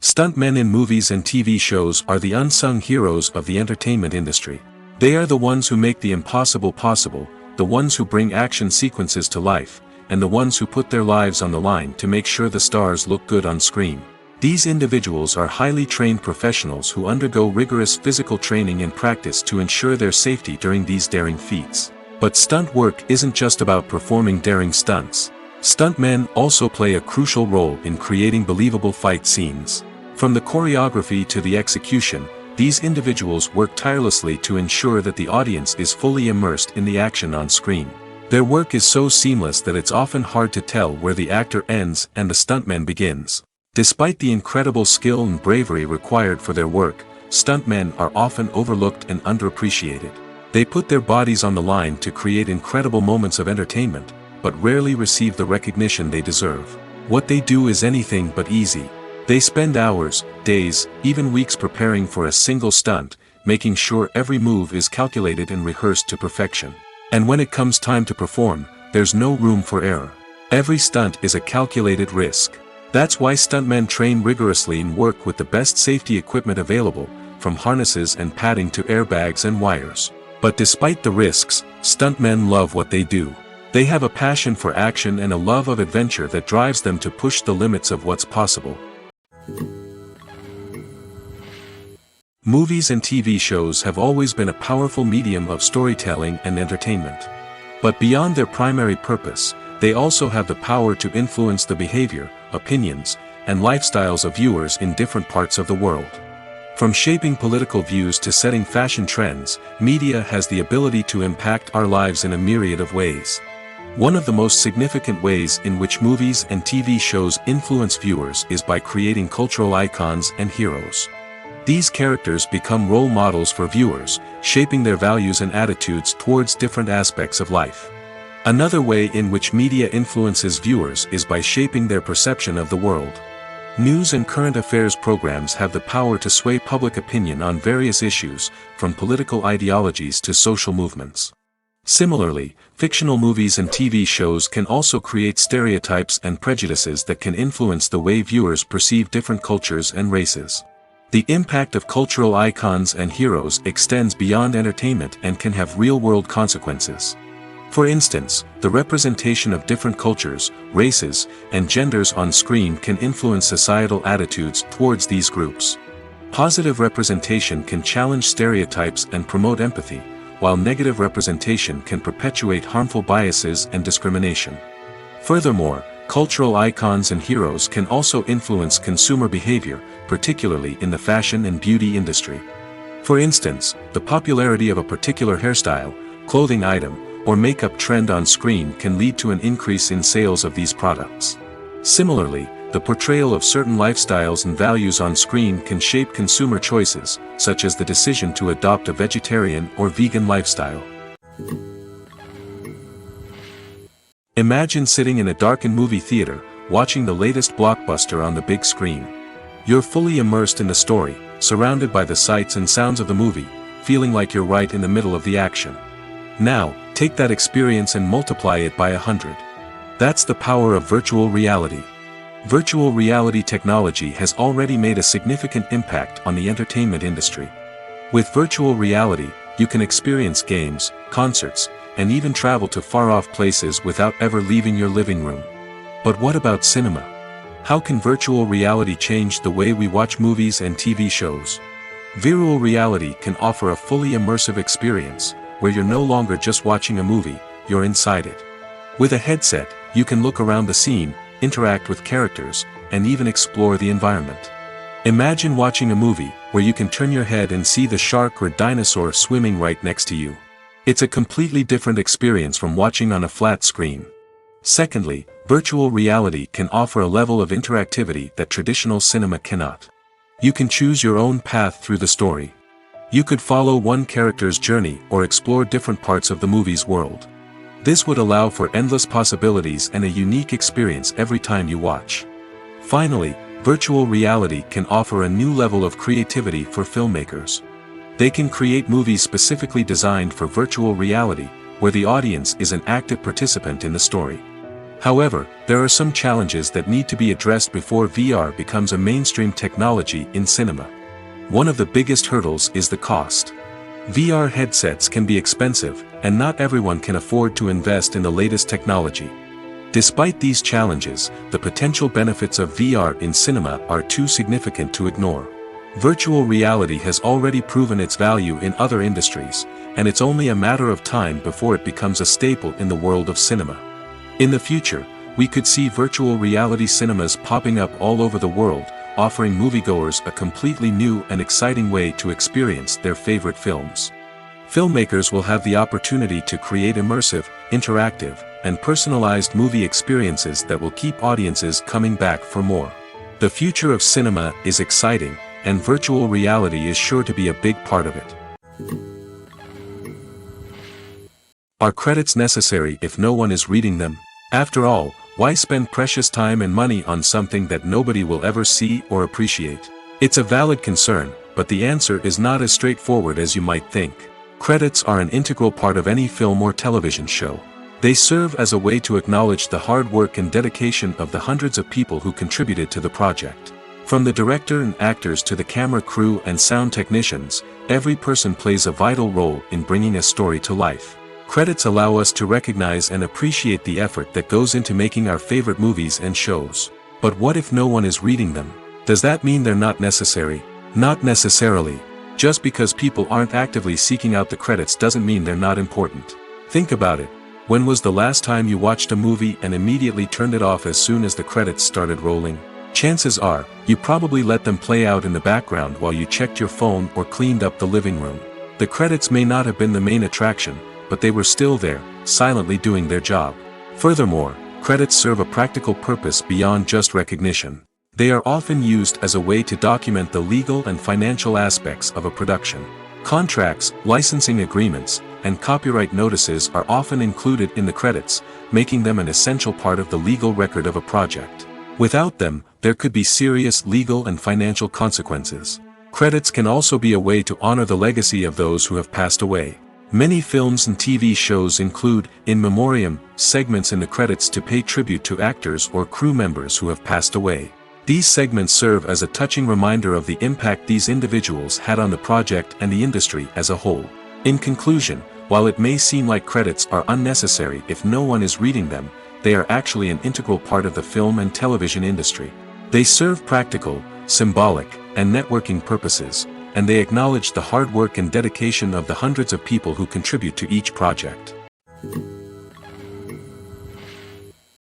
Stuntmen in movies and TV shows are the unsung heroes of the entertainment industry. They are the ones who make the impossible possible, the ones who bring action sequences to life, and the ones who put their lives on the line to make sure the stars look good on screen. These individuals are highly trained professionals who undergo rigorous physical training and practice to ensure their safety during these daring feats. But stunt work isn't just about performing daring stunts. Stuntmen also play a crucial role in creating believable fight scenes. From the choreography to the execution, these individuals work tirelessly to ensure that the audience is fully immersed in the action on screen. Their work is so seamless that it's often hard to tell where the actor ends and the stuntman begins. Despite the incredible skill and bravery required for their work, stuntmen are often overlooked and underappreciated. They put their bodies on the line to create incredible moments of entertainment, but rarely receive the recognition they deserve. What they do is anything but easy. They spend hours, days, even weeks preparing for a single stunt, making sure every move is calculated and rehearsed to perfection. And when it comes time to perform, there's no room for error. Every stunt is a calculated risk. That's why stuntmen train rigorously and work with the best safety equipment available, from harnesses and padding to airbags and wires. But despite the risks, stuntmen love what they do. They have a passion for action and a love of adventure that drives them to push the limits of what's possible. Movies and TV shows have always been a powerful medium of storytelling and entertainment. But beyond their primary purpose, they also have the power to influence the behavior, opinions, and lifestyles of viewers in different parts of the world. From shaping political views to setting fashion trends, media has the ability to impact our lives in a myriad of ways. One of the most significant ways in which movies and TV shows influence viewers is by creating cultural icons and heroes. These characters become role models for viewers, shaping their values and attitudes towards different aspects of life. Another way in which media influences viewers is by shaping their perception of the world. News and current affairs programs have the power to sway public opinion on various issues, from political ideologies to social movements. Similarly, fictional movies and TV shows can also create stereotypes and prejudices that can influence the way viewers perceive different cultures and races. The impact of cultural icons and heroes extends beyond entertainment and can have real-world consequences. For instance, the representation of different cultures, races, and genders on screen can influence societal attitudes towards these groups. Positive representation can challenge stereotypes and promote empathy, while negative representation can perpetuate harmful biases and discrimination. Furthermore, cultural icons and heroes can also influence consumer behavior, particularly in the fashion and beauty industry. For instance, the popularity of a particular hairstyle, clothing item, or makeup trend on screen can lead to an increase in sales of these products. Similarly, the portrayal of certain lifestyles and values on screen can shape consumer choices, such as the decision to adopt a vegetarian or vegan lifestyle. Imagine sitting in a darkened movie theater, watching the latest blockbuster on the big screen. You're fully immersed in the story, surrounded by the sights and sounds of the movie, feeling like you're right in the middle of the action. Now, take that experience and multiply it by 100. That's the power of virtual reality. Virtual reality technology has already made a significant impact on the entertainment industry. With virtual reality, you can experience games, concerts, and even travel to far-off places without ever leaving your living room. But what about cinema? How can virtual reality change the way we watch movies and TV shows? Virtual reality can offer a fully immersive experience, where you're no longer just watching a movie, you're inside it. With a headset, you can look around the scene, interact with characters, and even explore the environment. Imagine watching a movie where you can turn your head and see the shark or dinosaur swimming right next to you. It's a completely different experience from watching on a flat screen. Secondly, virtual reality can offer a level of interactivity that traditional cinema cannot. You can choose your own path through the story. You could follow one character's journey or explore different parts of the movie's world. This would allow for endless possibilities and a unique experience every time you watch. Finally, virtual reality can offer a new level of creativity for filmmakers. They can create movies specifically designed for virtual reality, where the audience is an active participant in the story. However, there are some challenges that need to be addressed before VR becomes a mainstream technology in cinema. One of the biggest hurdles is the cost. VR headsets can be expensive, and not everyone can afford to invest in the latest technology. Despite these challenges, the potential benefits of VR in cinema are too significant to ignore. Virtual reality has already proven its value in other industries, and it's only a matter of time before it becomes a staple in the world of cinema. In the future, we could see virtual reality cinemas popping up all over the world, offering moviegoers a completely new and exciting way to experience their favorite films. Filmmakers will have the opportunity to create immersive, interactive, and personalized movie experiences that will keep audiences coming back for more. The future of cinema is exciting, and virtual reality is sure to be a big part of it. Are credits necessary if no one is reading them? After all, why spend precious time and money on something that nobody will ever see or appreciate? It's a valid concern, but the answer is not as straightforward as you might think. Credits are an integral part of any film or television show. They serve as a way to acknowledge the hard work and dedication of the hundreds of people who contributed to the project. From the director and actors to the camera crew and sound technicians, every person plays a vital role in bringing a story to life. Credits allow us to recognize and appreciate the effort that goes into making our favorite movies and shows. But what if no one is reading them? Does that mean they're not necessary? Not necessarily. Just because people aren't actively seeking out the credits doesn't mean they're not important. Think about it. When was the last time you watched a movie and immediately turned it off as soon as the credits started rolling? Chances are, you probably let them play out in the background while you checked your phone or cleaned up the living room. The credits may not have been the main attraction, but they were still there, silently doing their job. Furthermore, credits serve a practical purpose beyond just recognition. They are often used as a way to document the legal and financial aspects of a production. Contracts, licensing agreements, and copyright notices are often included in the credits, making them an essential part of the legal record of a project. Without them, there could be serious legal and financial consequences. Credits can also be a way to honor the legacy of those who have passed away. Many films and TV shows include, in memoriam, segments in the credits to pay tribute to actors or crew members who have passed away. These segments serve as a touching reminder of the impact these individuals had on the project and the industry as a whole. In conclusion, while it may seem like credits are unnecessary if no one is reading them, they are actually an integral part of the film and television industry. They serve practical, symbolic, and networking purposes, and they acknowledge the hard work and dedication of the hundreds of people who contribute to each project.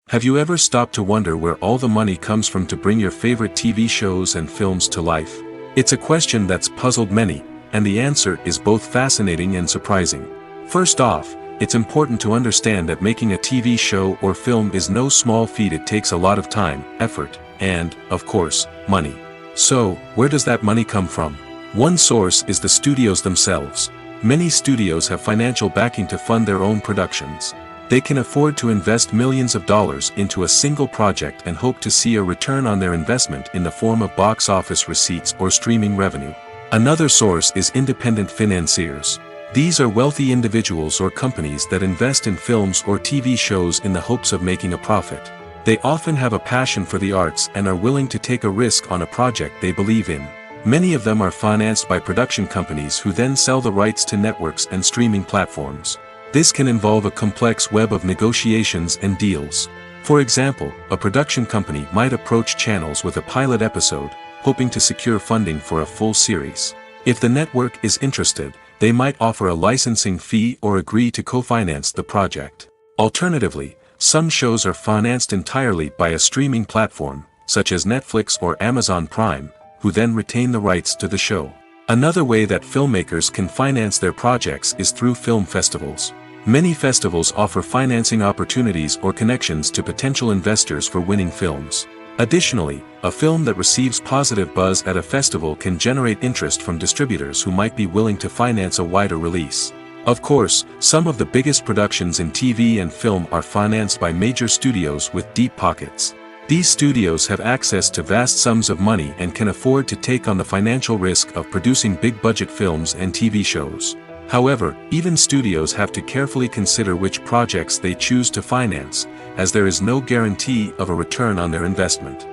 Have you ever stopped to wonder where all the money comes from to bring your favorite TV shows and films to life? It's a question that's puzzled many, and the answer is both fascinating and surprising. First off, it's important to understand that making a TV show or film is no small feat. It takes a lot of time, effort, and, of course, money. So, where does that money come from? One source is the studios themselves. Many studios have financial backing to fund their own productions. They can afford to invest millions of dollars into a single project and hope to see a return on their investment in the form of box office receipts or streaming revenue. Another source is independent financiers. These are wealthy individuals or companies that invest in films or TV shows in the hopes of making a profit. They often have a passion for the arts and are willing to take a risk on a project they believe in. Many of them are financed by production companies who then sell the rights to networks and streaming platforms. This can involve a complex web of negotiations and deals. For example, a production company might approach channels with a pilot episode, hoping to secure funding for a full series. If the network is interested, they might offer a licensing fee or agree to co-finance the project. Alternatively, some shows are financed entirely by a streaming platform, such as Netflix or Amazon Prime, who then retain the rights to the show. Another way that filmmakers can finance their projects is through film festivals. Many festivals offer financing opportunities or connections to potential investors for winning films. Additionally, a film that receives positive buzz at a festival can generate interest from distributors who might be willing to finance a wider release. Of course, some of the biggest productions in TV and film are financed by major studios with deep pockets. These studios have access to vast sums of money and can afford to take on the financial risk of producing big-budget films and TV shows. However, even studios have to carefully consider which projects they choose to finance, as there is no guarantee of a return on their investment.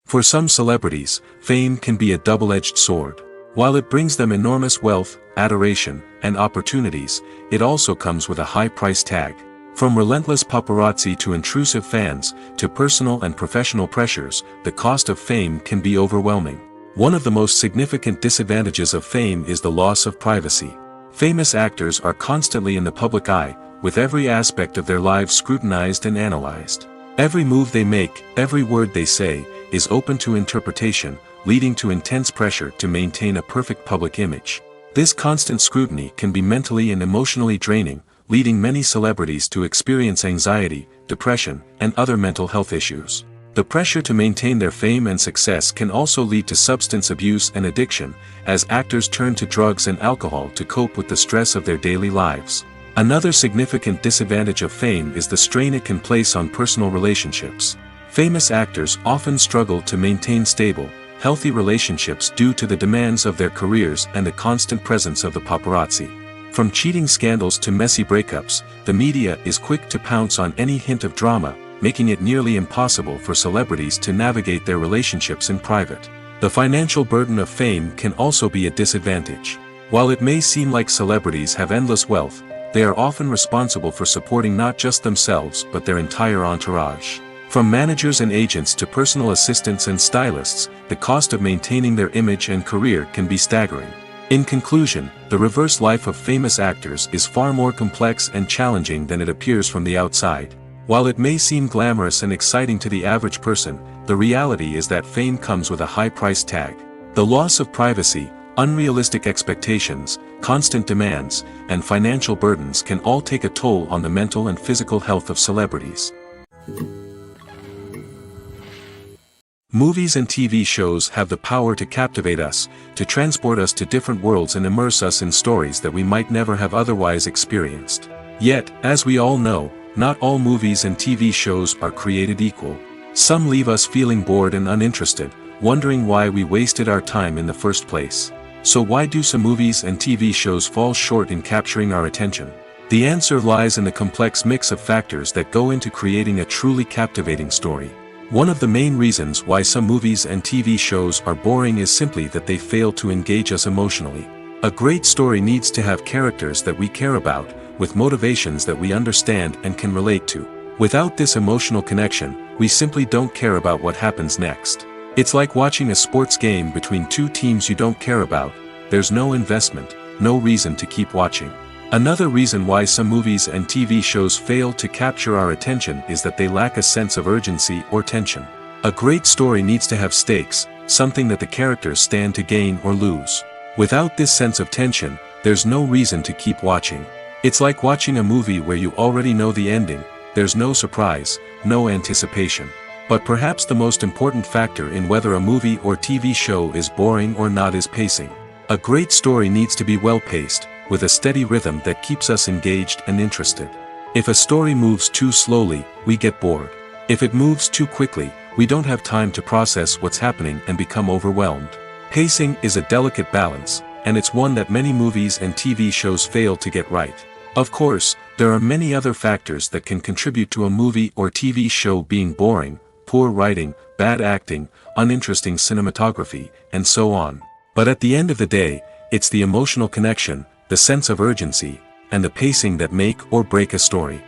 For some celebrities, fame can be a double-edged sword. While it brings them enormous wealth, adoration, and opportunities, it also comes with a high price tag. From relentless paparazzi to intrusive fans, to personal and professional pressures, the cost of fame can be overwhelming. One of the most significant disadvantages of fame is the loss of privacy. Famous actors are constantly in the public eye, with every aspect of their lives scrutinized and analyzed. Every move they make, every word they say, is open to interpretation, leading to intense pressure to maintain a perfect public image. This constant scrutiny can be mentally and emotionally draining, leading many celebrities to experience anxiety, depression, and other mental health issues. The pressure to maintain their fame and success can also lead to substance abuse and addiction, as actors turn to drugs and alcohol to cope with the stress of their daily lives. Another significant disadvantage of fame is the strain it can place on personal relationships. Famous actors often struggle to maintain stable, healthy relationships due to the demands of their careers and the constant presence of the paparazzi. From cheating scandals to messy breakups, the media is quick to pounce on any hint of drama, making it nearly impossible for celebrities to navigate their relationships in private. The financial burden of fame can also be a disadvantage. While it may seem like celebrities have endless wealth, they are often responsible for supporting not just themselves but their entire entourage. From managers and agents to personal assistants and stylists, the cost of maintaining their image and career can be staggering. In conclusion, the reverse life of famous actors is far more complex and challenging than it appears from the outside. While it may seem glamorous and exciting to the average person, the reality is that fame comes with a high price tag. The loss of privacy, unrealistic expectations, constant demands, and financial burdens can all take a toll on the mental and physical health of celebrities. Movies and TV shows have the power to captivate us, to transport us to different worlds and immerse us in stories that we might never have otherwise experienced. Yet, as we all know, not all movies and TV shows are created equal. Some leave us feeling bored and uninterested, wondering why we wasted our time in the first place. So why do some movies and TV shows fall short in capturing our attention? The answer lies in the complex mix of factors that go into creating a truly captivating story. One of the main reasons why some movies and TV shows are boring is simply that they fail to engage us emotionally. A great story needs to have characters that we care about, with motivations that we understand and can relate to. Without this emotional connection, we simply don't care about what happens next. It's like watching a sports game between two teams you don't care about. There's no investment, no reason to keep watching. Another reason why some movies and TV shows fail to capture our attention is that they lack a sense of urgency or tension. A great story needs to have stakes, something that the characters stand to gain or lose. Without this sense of tension, there's no reason to keep watching. It's like watching a movie where you already know the ending. There's no surprise, no anticipation. But perhaps the most important factor in whether a movie or TV show is boring or not is pacing. A great story needs to be well-paced, with a steady rhythm that keeps us engaged and interested. If a story moves too slowly, we get bored. If it moves too quickly, we don't have time to process what's happening and become overwhelmed. Pacing is a delicate balance, and it's one that many movies and TV shows fail to get right. Of course, there are many other factors that can contribute to a movie or TV show being boring: poor writing, bad acting, uninteresting cinematography, and so on. But at the end of the day, it's the emotional connection, the sense of urgency, and the pacing that make or break a story.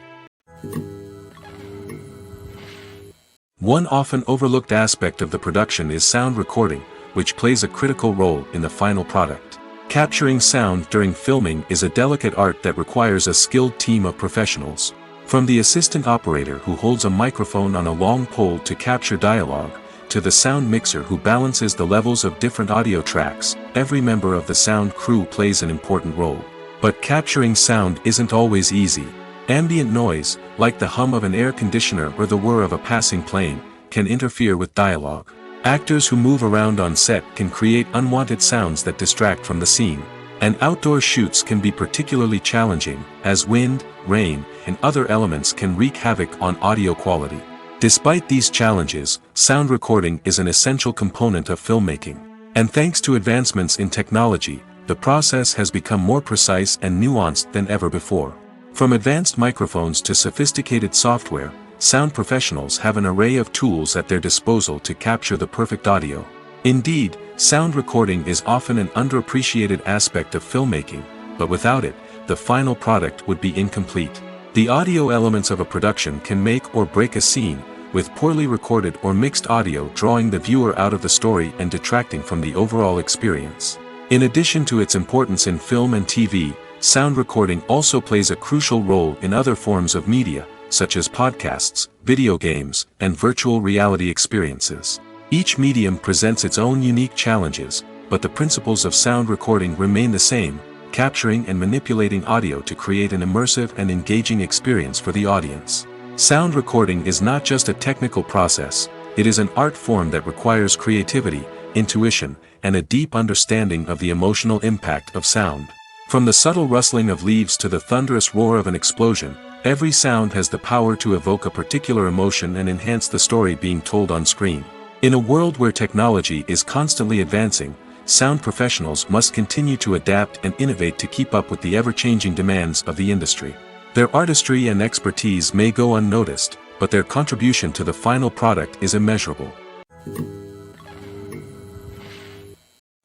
One often overlooked aspect of the production is sound recording, which plays a critical role in the final product. Capturing sound during filming is a delicate art that requires a skilled team of professionals. From the assistant operator who holds a microphone on a long pole to capture dialogue, to the sound mixer who balances the levels of different audio tracks, every member of the sound crew plays an important role. But capturing sound isn't always easy. Ambient noise, like the hum of an air conditioner or the whir of a passing plane, can interfere with dialogue. Actors who move around on set can create unwanted sounds that distract from the scene. And outdoor shoots can be particularly challenging, as wind, rain, and other elements can wreak havoc on audio quality. Despite these challenges, sound recording is an essential component of filmmaking. And thanks to advancements in technology, the process has become more precise and nuanced than ever before. From advanced microphones to sophisticated software, sound professionals have an array of tools at their disposal to capture the perfect audio. Indeed, sound recording is often an underappreciated aspect of filmmaking, but without it, the final product would be incomplete. The audio elements of a production can make or break a scene, with poorly recorded or mixed audio drawing the viewer out of the story and detracting from the overall experience. In addition to its importance in film and TV, sound recording also plays a crucial role in other forms of media, such as podcasts, video games, and virtual reality experiences. Each medium presents its own unique challenges, but the principles of sound recording remain the same, capturing and manipulating audio to create an immersive and engaging experience for the audience. Sound recording is not just a technical process, it is an art form that requires creativity, intuition, and a deep understanding of the emotional impact of sound. From the subtle rustling of leaves to the thunderous roar of an explosion, every sound has the power to evoke a particular emotion and enhance the story being told on screen. In a world where technology is constantly advancing, sound professionals must continue to adapt and innovate to keep up with the ever-changing demands of the industry. Their artistry and expertise may go unnoticed, but their contribution to the final product is immeasurable.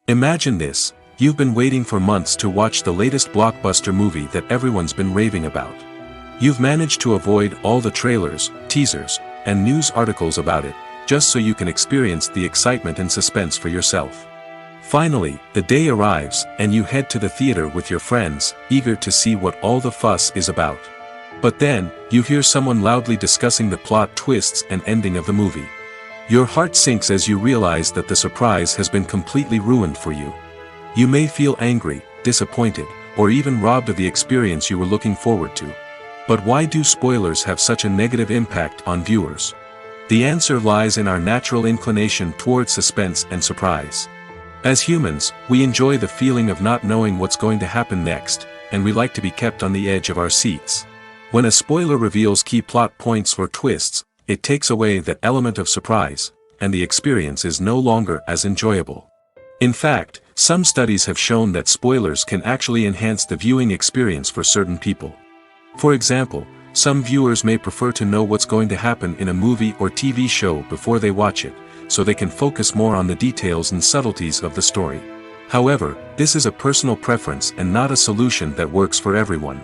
Imagine this: you've been waiting for months to watch the latest blockbuster movie that everyone's been raving about. You've managed to avoid all the trailers, teasers, and news articles about it, just so you can experience the excitement and suspense for yourself. Finally, the day arrives, and you head to the theater with your friends, eager to see what all the fuss is about. But then, you hear someone loudly discussing the plot twists and ending of the movie. Your heart sinks as you realize that the surprise has been completely ruined for you. You may feel angry, disappointed, or even robbed of the experience you were looking forward to. But why do spoilers have such a negative impact on viewers? The answer lies in our natural inclination toward suspense and surprise. As humans, we enjoy the feeling of not knowing what's going to happen next, and we like to be kept on the edge of our seats. When a spoiler reveals key plot points or twists, it takes away that element of surprise, and the experience is no longer as enjoyable. In fact, some studies have shown that spoilers can actually enhance the viewing experience for certain people. For example, some viewers may prefer to know what's going to happen in a movie or TV show before they watch it, so they can focus more on the details and subtleties of the story. However, this is a personal preference and not a solution that works for everyone.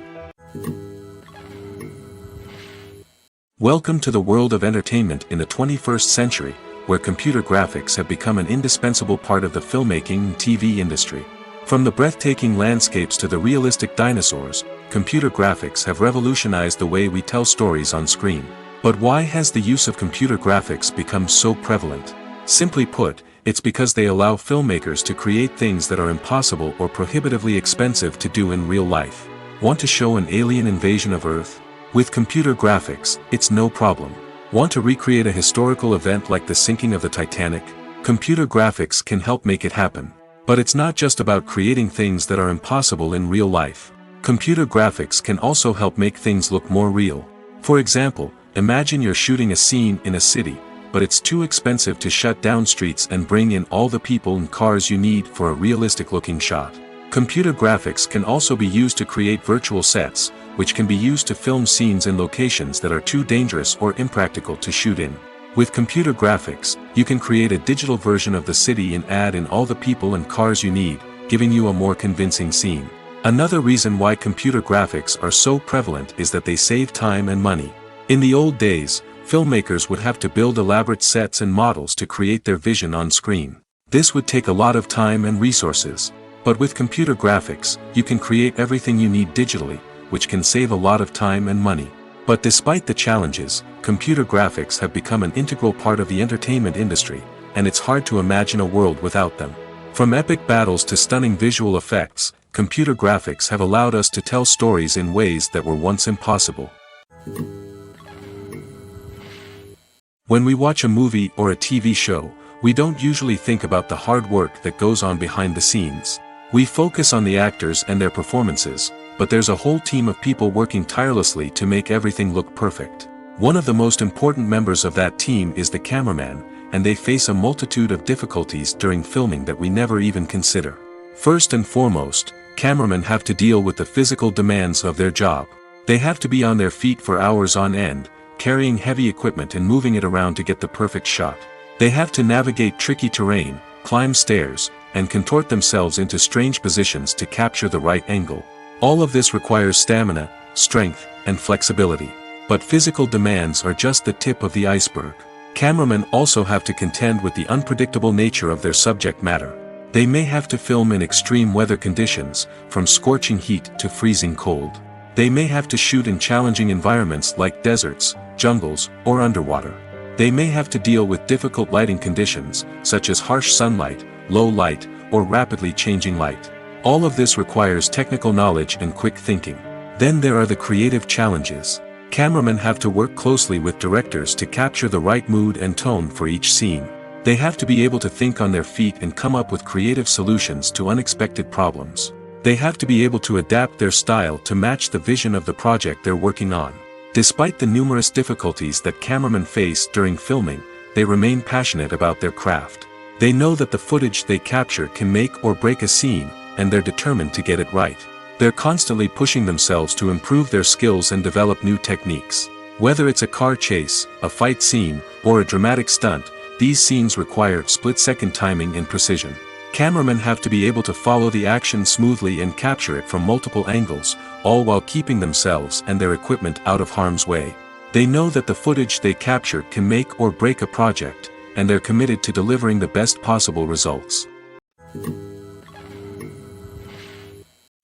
Welcome to the world of entertainment in the 21st century, where computer graphics have become an indispensable part of the filmmaking and TV industry. From the breathtaking landscapes to the realistic dinosaurs, computer graphics have revolutionized the way we tell stories on screen. But why has the use of computer graphics become so prevalent? Simply put, it's because they allow filmmakers to create things that are impossible or prohibitively expensive to do in real life. Want to show an alien invasion of Earth? With computer graphics, it's no problem. Want to recreate a historical event like the sinking of the Titanic? Computer graphics can help make it happen. But it's not just about creating things that are impossible in real life. Computer graphics can also help make things look more real. For example, imagine you're shooting a scene in a city, but it's too expensive to shut down streets and bring in all the people and cars you need for a realistic-looking shot. Computer graphics can also be used to create virtual sets, which can be used to film scenes in locations that are too dangerous or impractical to shoot in. With computer graphics, you can create a digital version of the city and add in all the people and cars you need, giving you a more convincing scene. Another reason why computer graphics are so prevalent is that they save time and money. In the old days, filmmakers would have to build elaborate sets and models to create their vision on screen. This would take a lot of time and resources. But with computer graphics, you can create everything you need digitally, which can save a lot of time and money. But despite the challenges, computer graphics have become an integral part of the entertainment industry, and it's hard to imagine a world without them. From epic battles to stunning visual effects, computer graphics have allowed us to tell stories in ways that were once impossible. When we watch a movie or a TV show, we don't usually think about the hard work that goes on behind the scenes. We focus on the actors and their performances, but there's a whole team of people working tirelessly to make everything look perfect. One of the most important members of that team is the cameraman, and they face a multitude of difficulties during filming that we never even consider. First and foremost, cameramen have to deal with the physical demands of their job. They have to be on their feet for hours on end, carrying heavy equipment and moving it around to get the perfect shot. They have to navigate tricky terrain, climb stairs, and contort themselves into strange positions to capture the right angle. All of this requires stamina, strength, and flexibility. But physical demands are just the tip of the iceberg. Cameramen also have to contend with the unpredictable nature of their subject matter. They may have to film in extreme weather conditions, from scorching heat to freezing cold. They may have to shoot in challenging environments like deserts, jungles, or underwater. They may have to deal with difficult lighting conditions, such as harsh sunlight, low light, or rapidly changing light. All of this requires technical knowledge and quick thinking. Then there are the creative challenges. Cameramen have to work closely with directors to capture the right mood and tone for each scene. They have to be able to think on their feet and come up with creative solutions to unexpected problems. They have to be able to adapt their style to match the vision of the project they're working on. Despite the numerous difficulties that cameramen face during filming, they remain passionate about their craft. They know that the footage they capture can make or break a scene, and they're determined to get it right. They're constantly pushing themselves to improve their skills and develop new techniques. Whether it's a car chase, a fight scene, or a dramatic stunt, these scenes require split-second timing and precision. Cameramen have to be able to follow the action smoothly and capture it from multiple angles, all while keeping themselves and their equipment out of harm's way. They know that the footage they capture can make or break a project, and they're committed to delivering the best possible results.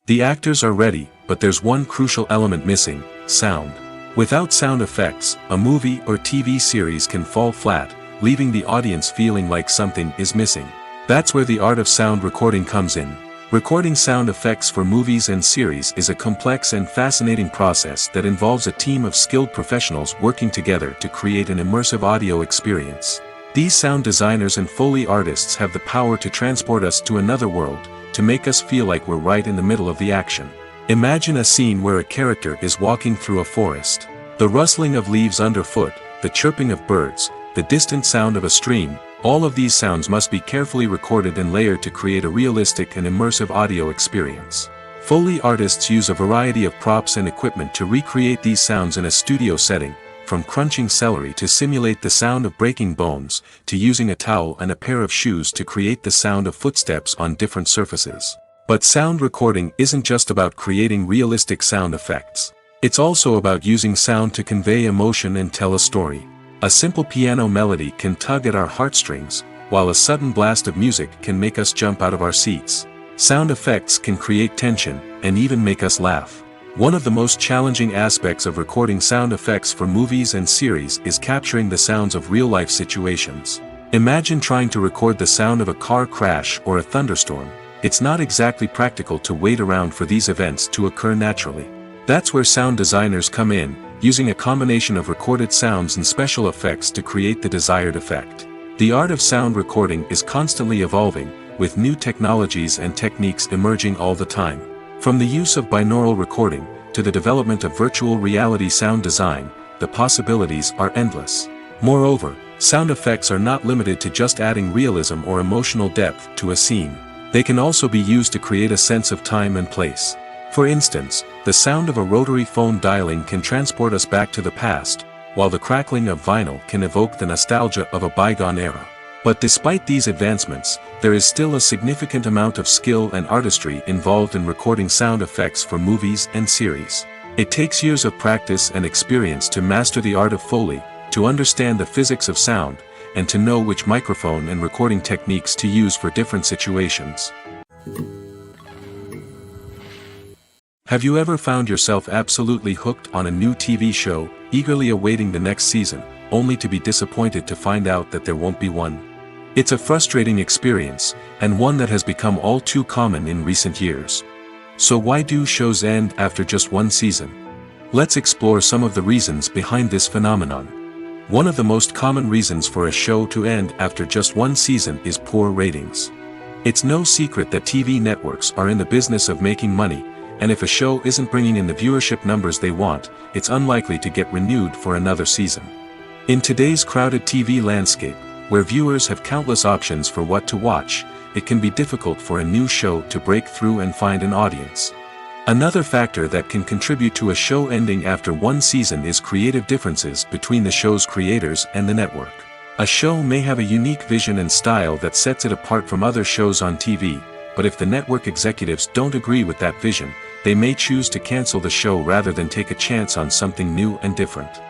The actors are ready, but there's one crucial element missing: sound. Without sound effects, a movie or TV series can fall flat, leaving the audience feeling like something is missing. That's where the art of sound recording comes in. Recording sound effects for movies and series is a complex and fascinating process that involves a team of skilled professionals working together to create an immersive audio experience. These sound designers and Foley artists have the power to transport us to another world, to make us feel like we're right in the middle of the action. Imagine a scene where a character is walking through a forest. The rustling of leaves underfoot, the chirping of birds, the distant sound of a stream, all of these sounds must be carefully recorded and layered to create a realistic and immersive audio experience. Foley artists use a variety of props and equipment to recreate these sounds in a studio setting, from crunching celery to simulate the sound of breaking bones, to using a towel and a pair of shoes to create the sound of footsteps on different surfaces. But sound recording isn't just about creating realistic sound effects. It's also about using sound to convey emotion and tell a story. A simple piano melody can tug at our heartstrings, while a sudden blast of music can make us jump out of our seats. Sound effects can create tension, and even make us laugh. One of the most challenging aspects of recording sound effects for movies and series is capturing the sounds of real-life situations. Imagine trying to record the sound of a car crash or a thunderstorm. It's not exactly practical to wait around for these events to occur naturally. That's where sound designers come in, using a combination of recorded sounds and special effects to create the desired effect. The art of sound recording is constantly evolving, with new technologies and techniques emerging all the time. From the use of binaural recording, to the development of virtual reality sound design, the possibilities are endless. Moreover, sound effects are not limited to just adding realism or emotional depth to a scene. They can also be used to create a sense of time and place. For instance, the sound of a rotary phone dialing can transport us back to the past, while the crackling of vinyl can evoke the nostalgia of a bygone era. But despite these advancements, there is still a significant amount of skill and artistry involved in recording sound effects for movies and series. It takes years of practice and experience to master the art of Foley, to understand the physics of sound, and to know which microphone and recording techniques to use for different situations. Have you ever found yourself absolutely hooked on a new TV show, eagerly awaiting the next season, only to be disappointed to find out that there won't be one? It's a frustrating experience, and one that has become all too common in recent years. So why do shows end after just one season? Let's explore some of the reasons behind this phenomenon. One of the most common reasons for a show to end after just one season is poor ratings. It's no secret that TV networks are in the business of making money, and if a show isn't bringing in the viewership numbers they want, it's unlikely to get renewed for another season. In today's crowded TV landscape, where viewers have countless options for what to watch, it can be difficult for a new show to break through and find an audience. Another factor that can contribute to a show ending after one season is creative differences between the show's creators and the network. A show may have a unique vision and style that sets it apart from other shows on TV, but if the network executives don't agree with that vision, they may choose to cancel the show rather than take a chance on something new and different.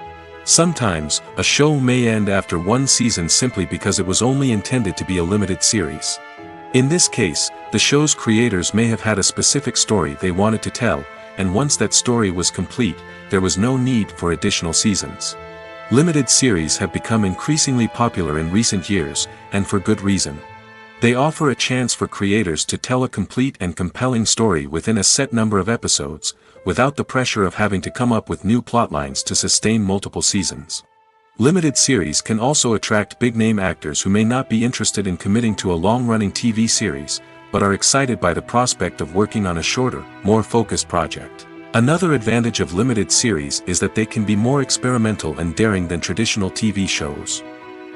Sometimes, a show may end after one season simply because it was only intended to be a limited series. In this case, the show's creators may have had a specific story they wanted to tell, and once that story was complete, there was no need for additional seasons. Limited series have become increasingly popular in recent years, and for good reason. They offer a chance for creators to tell a complete and compelling story within a set number of episodes, without the pressure of having to come up with new plotlines to sustain multiple seasons. Limited series can also attract big-name actors who may not be interested in committing to a long-running TV series, but are excited by the prospect of working on a shorter, more focused project. Another advantage of limited series is that they can be more experimental and daring than traditional TV shows.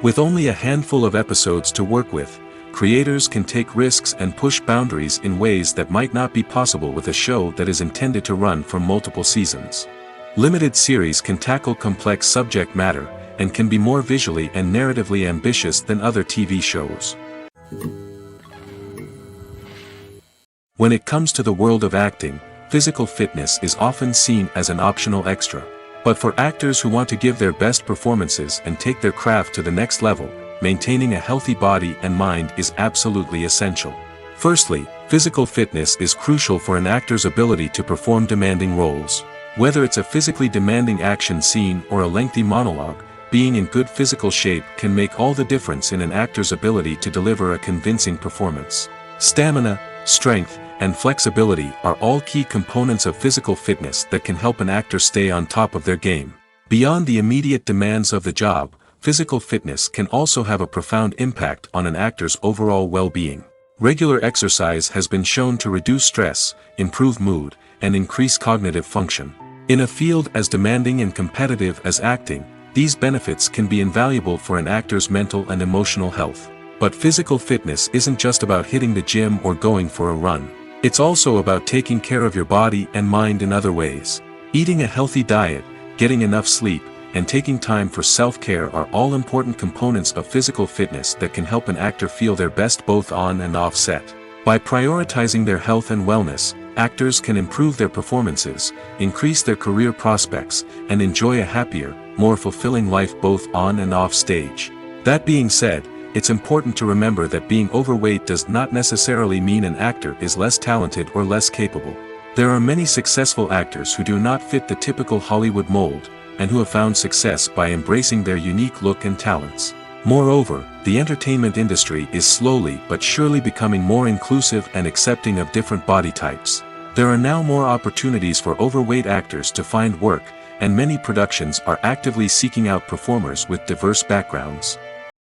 With only a handful of episodes to work with, creators can take risks and push boundaries in ways that might not be possible with a show that is intended to run for multiple seasons. Limited series can tackle complex subject matter, and can be more visually and narratively ambitious than other TV shows. When it comes to the world of acting, physical fitness is often seen as an optional extra. But for actors who want to give their best performances and take their craft to the next level, maintaining a healthy body and mind is absolutely essential. Firstly, physical fitness is crucial for an actor's ability to perform demanding roles. Whether it's a physically demanding action scene or a lengthy monologue, being in good physical shape can make all the difference in an actor's ability to deliver a convincing performance. Stamina, strength, and flexibility are all key components of physical fitness that can help an actor stay on top of their game. Beyond the immediate demands of the job, physical fitness can also have a profound impact on an actor's overall well-being. Regular exercise has been shown to reduce stress, improve mood, and increase cognitive function. In a field as demanding and competitive as acting, these benefits can be invaluable for an actor's mental and emotional health. But physical fitness isn't just about hitting the gym or going for a run. It's also about taking care of your body and mind in other ways. Eating a healthy diet, getting enough sleep, and taking time for self-care are all important components of physical fitness that can help an actor feel their best both on and off set. By prioritizing their health and wellness, actors can improve their performances, increase their career prospects, and enjoy a happier, more fulfilling life both on and off stage. That being said, it's important to remember that being overweight does not necessarily mean an actor is less talented or less capable. There are many successful actors who do not fit the typical Hollywood mold, and who have found success by embracing their unique look and talents. Moreover, the entertainment industry is slowly but surely becoming more inclusive and accepting of different body types. There are now more opportunities for overweight actors to find work, and many productions are actively seeking out performers with diverse backgrounds.